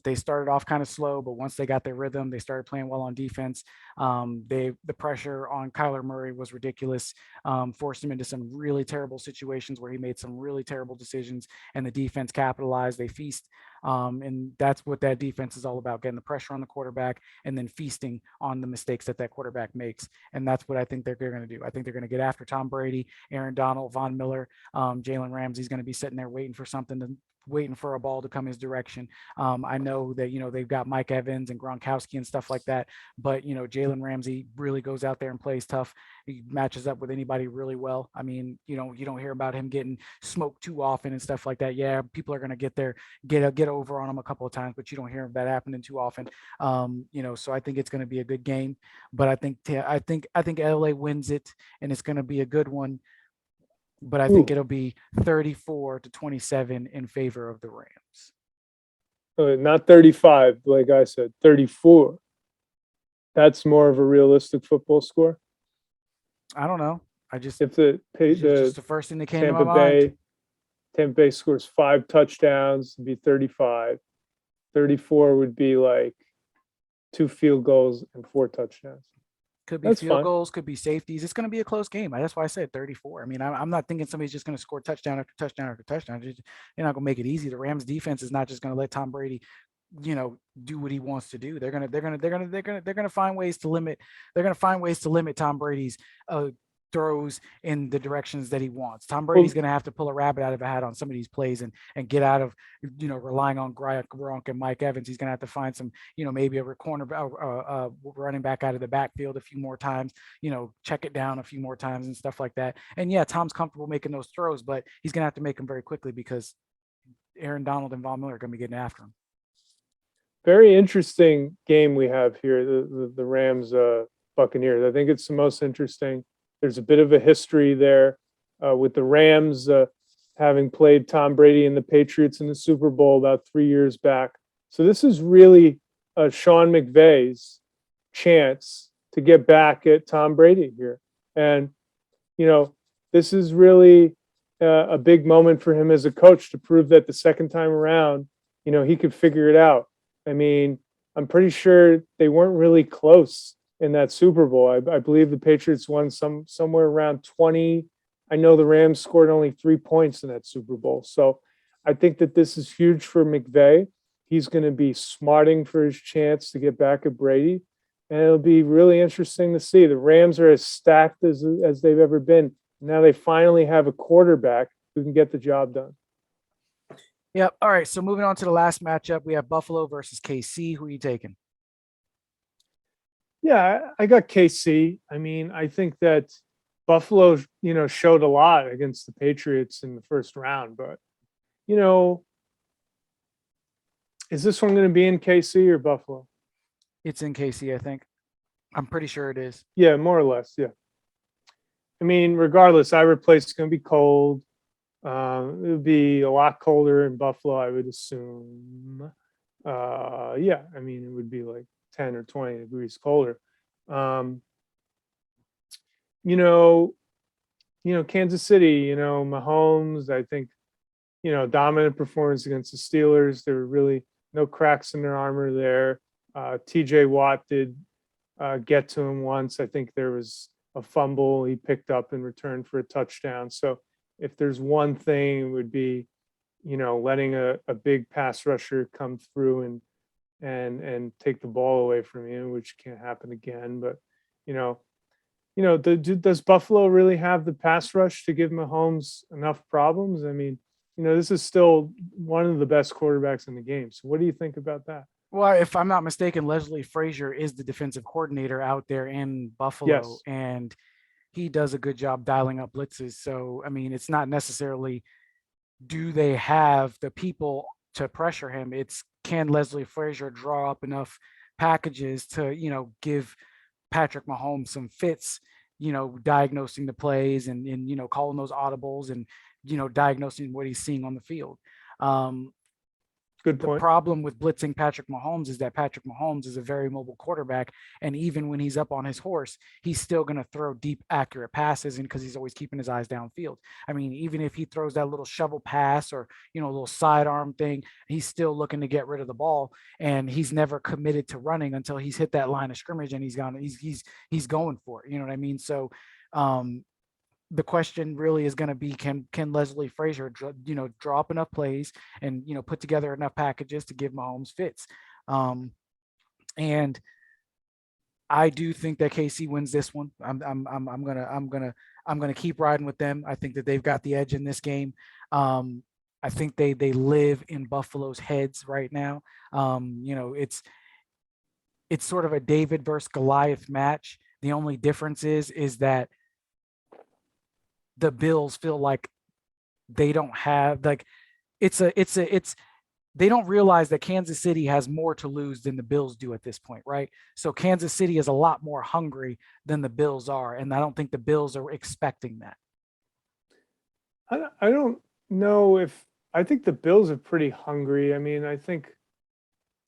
They started off kind of slow, but once they got their rhythm, they started playing well on defense. The pressure on Kyler Murray was ridiculous, forced him into some really terrible situations where he made some really terrible decisions, and the defense capitalized. They feast, and that's what that defense is all about: getting the pressure on the quarterback and then feasting on the mistakes that quarterback makes. And that's what I think they're going to do. I think they're going to get after Tom Brady, Aaron Donald, Von Miller, Jalen Ramsey's going to be sitting there waiting for a ball to come his direction. I know that, they've got Mike Evans and Gronkowski and stuff like that, but, Jalen Ramsey really goes out there and plays tough. He matches up with anybody really well. I mean, you don't hear about him getting smoked too often and stuff like that. Yeah, people are going to get over on him a couple of times, but you don't hear that happening too often. So I think it's going to be a good game, but I think LA wins it, and it's going to be a good one. But I think it'll be 34-27 in favor of the Rams. Not 35, like I said, 34. That's more of a realistic football score. I don't know. Just the first thing that came to my mind. Tampa Bay scores 5 touchdowns, it'd be 35. 34 would be like 2 field goals and 4 touchdowns. Could be field goals, could be safeties. It's going to be a close game. That's why I said 34. I mean, I'm not thinking somebody's just going to score touchdown after touchdown after touchdown. They're not going to make it easy. The Rams defense is not just going to let Tom Brady, do what he wants to do. They're going to find ways to limit. They're going to find ways to limit Tom Brady's throws in the directions that he wants. Tom Brady's going to have to pull a rabbit out of a hat on some of these plays and get out of, relying on Gronk and Mike Evans. He's going to have to find some, maybe a running back out of the backfield a few more times, check it down a few more times and stuff like that. And yeah, Tom's comfortable making those throws, but he's going to have to make them very quickly because Aaron Donald and Von Miller are going to be getting after him. Very interesting game we have here, the Rams Buccaneers. I think it's the most interesting. There's a bit of a history there with the Rams having played Tom Brady and the Patriots in the Super Bowl about 3 years back. So this is really Sean McVay's chance to get back at Tom Brady here. And, this is really a big moment for him as a coach to prove that the second time around, he could figure it out. I mean, I'm pretty sure they weren't really close in that Super Bowl. I believe the Patriots won somewhere around 20. I know the Rams scored only 3 points in that Super Bowl. So I think that this is huge for McVay. He's going to be smarting for his chance to get back at Brady. And it'll be really interesting to see. The Rams are as stacked as they've ever been. Now they finally have a quarterback who can get the job done. Yep. All right. So moving on to the last matchup, we have Buffalo versus KC. Who are you taking? Yeah, I got KC. I mean, I think that Buffalo, showed a lot against the Patriots in the first round, but you know, is this one going to be in KC or Buffalo? It's in KC, I think. I'm pretty sure it is. Yeah, more or less. Yeah. I mean, regardless, Ira Place is going to be cold. It would be a lot colder in Buffalo, I would assume. Yeah, I mean, it would be like 10 or 20 degrees colder. Um, you know, Kansas City, Mahomes, I think, dominant performance against the Steelers. There were really no cracks in their armor there. TJ Watt did get to him once. I think there was a fumble he picked up in return for a touchdown. So if there's one thing, it would be, letting a big pass rusher come through and take the ball away from you, which can't happen again. But you know, does Buffalo really have the pass rush to give Mahomes enough problems? I mean, this is still one of the best quarterbacks in the game. So what do you think about that? Well, if I'm not mistaken, Leslie Frazier is the defensive coordinator out there in Buffalo, Yes. and he does a good job dialing up blitzes. So, I mean, it's not necessarily do they have the people to pressure him? It's can Leslie Frazier draw up enough packages to, give Patrick Mahomes some fits, diagnosing the plays and calling those audibles and, diagnosing what he's seeing on the field. Um, Good the point. problem with blitzing Patrick Mahomes is that Patrick Mahomes is a very mobile quarterback. And even when he's up on his horse, he's still going to throw deep, accurate passes, and because he's always keeping his eyes downfield. I mean, even if he throws that little shovel pass or, a little sidearm thing, he's still looking to get rid of the ball. And he's never committed to running until he's hit that line of scrimmage and he's going for it. You know what I mean? So, the question really is going to be can Leslie Frazier draw up enough plays and put together enough packages to give Mahomes fits. And I do think that KC wins this one. I'm gonna keep riding with them. I think that they've got the edge in this game. I think they live in Buffalo's heads right now. It's sort of a David versus Goliath match. The only difference is that the Bills feel like they don't have like it's they don't realize that Kansas City has more to lose than the Bills do at this point, right? So Kansas City is a lot more hungry than the Bills are, and I don't think the Bills are expecting that. I don't know if I think the Bills are pretty hungry. I mean, I think.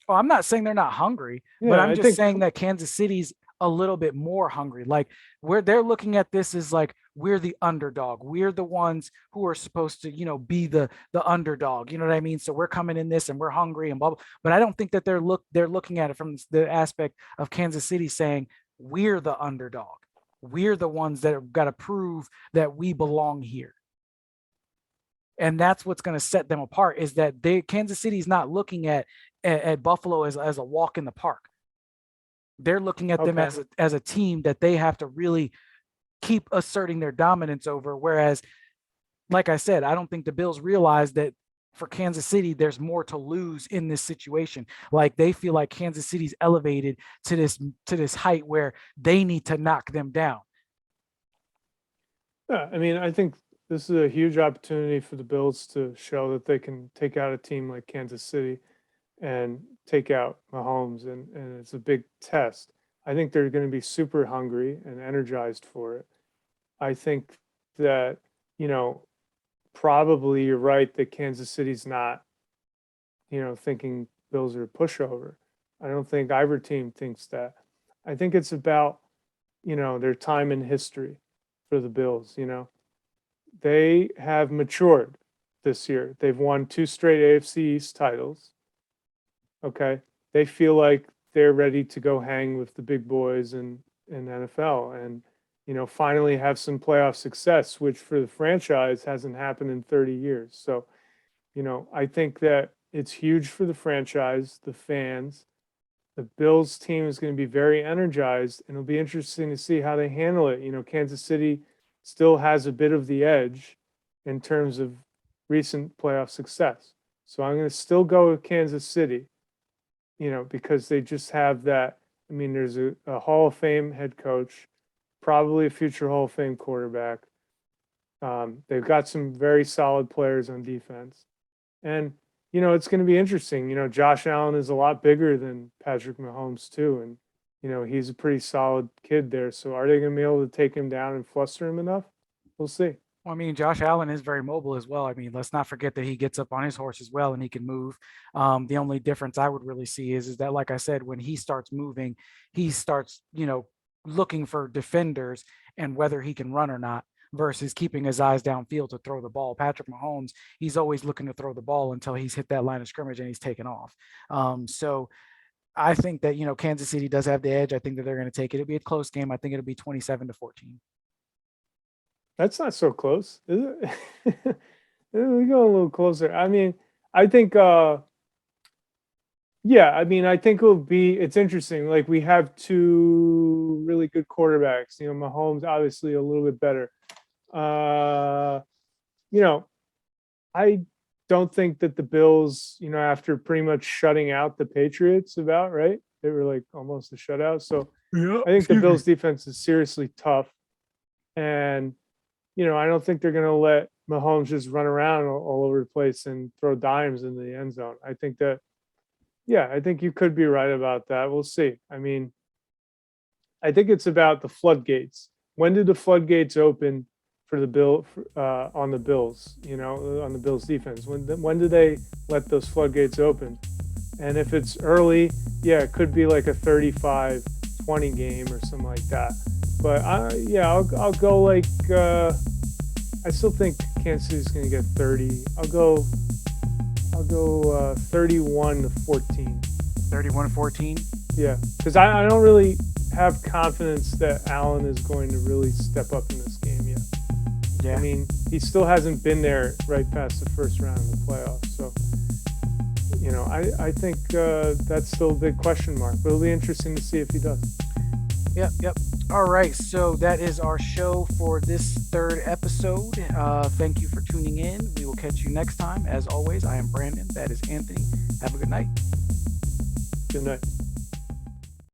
Oh, I'm not saying they're not hungry, but I'm just saying that Kansas City's a little bit more hungry. Like where they're looking at this is like we're the underdog. We're the ones who are supposed to, be the underdog. You know what I mean? So we're coming in this and we're hungry and blah, blah. But I don't think that they're looking at it from the aspect of Kansas City saying we're the underdog. We're the ones that have got to prove that we belong here. And that's what's going to set them apart is that Kansas City's not looking at Buffalo as a walk in the park. They're looking at them as a team that they have to really keep asserting their dominance over. Whereas, like I said, I don't think the Bills realize that for Kansas City, there's more to lose in this situation. Like they feel like Kansas City's elevated to this height where they need to knock them down. Yeah, I mean, I think this is a huge opportunity for the Bills to show that they can take out a team like Kansas City and take out Mahomes, and it's a big test. I think they're going to be super hungry and energized for it. I think that, probably you're right that Kansas City's not, thinking Bills are a pushover. I don't think either team thinks that. I think it's about, their time in history for the Bills, they have matured this year. They've won 2 straight AFC East titles. Okay. They feel like they're ready to go hang with the big boys in NFL and, finally have some playoff success, which for the franchise hasn't happened in 30 years. So, I think that it's huge for the franchise, the fans. The Bills team is going to be very energized, and it'll be interesting to see how they handle it. Kansas City still has a bit of the edge in terms of recent playoff success. So I'm going to still go with Kansas City, because they just have that. I mean, there's a Hall of Fame head coach, probably a future Hall of Fame quarterback. They've got some very solid players on defense. And, it's going to be interesting. Josh Allen is a lot bigger than Patrick Mahomes, too. And, he's a pretty solid kid there. So are they going to be able to take him down and fluster him enough? We'll see. Well, I mean, Josh Allen is very mobile as well. I mean, let's not forget that he gets up on his horse as well and he can move. The only difference I would really see is that, like I said, when he starts moving, he starts, looking for defenders and whether he can run or not versus keeping his eyes downfield to throw the ball. Patrick Mahomes, he's always looking to throw the ball until he's hit that line of scrimmage and he's taken off. So I think that, Kansas City does have the edge. I think that they're going to take it. It'll be a close game. I think it'll be 27-14. That's not so close, is it? We go a little closer. I mean, I think, yeah, I mean, I think it's interesting. Like, we have 2 really good quarterbacks. Mahomes obviously a little bit better. I don't think that the Bills, after pretty much shutting out the Patriots right? They were like almost a shutout. So Yeah, I think the Bills defense is seriously tough. And, I don't think they're going to let Mahomes just run around all over the place and throw dimes in the end zone. I think that, yeah, I think you could be right about that. We'll see. I mean, I think it's about the floodgates. When did the floodgates open for the on the Bills, on the Bills defense? When do they let those floodgates open? And if it's early, yeah, it could be like a 35-20 game or something like that. But I'll go like I still think Kansas City's going to get 30. I'll go 31-14. 31-14. Yeah, because I don't really have confidence that Allen is going to really step up in this game yet. Yeah. I mean, he still hasn't been there right past the first round of the playoffs. So, I think that's still a big question mark. But it'll be interesting to see if he does. Yep. All right. So that is our show for this 3rd episode. Thank you for tuning in. We will catch you next time. As always, I am Brandon. That is Anthony. Have a good night. Good night.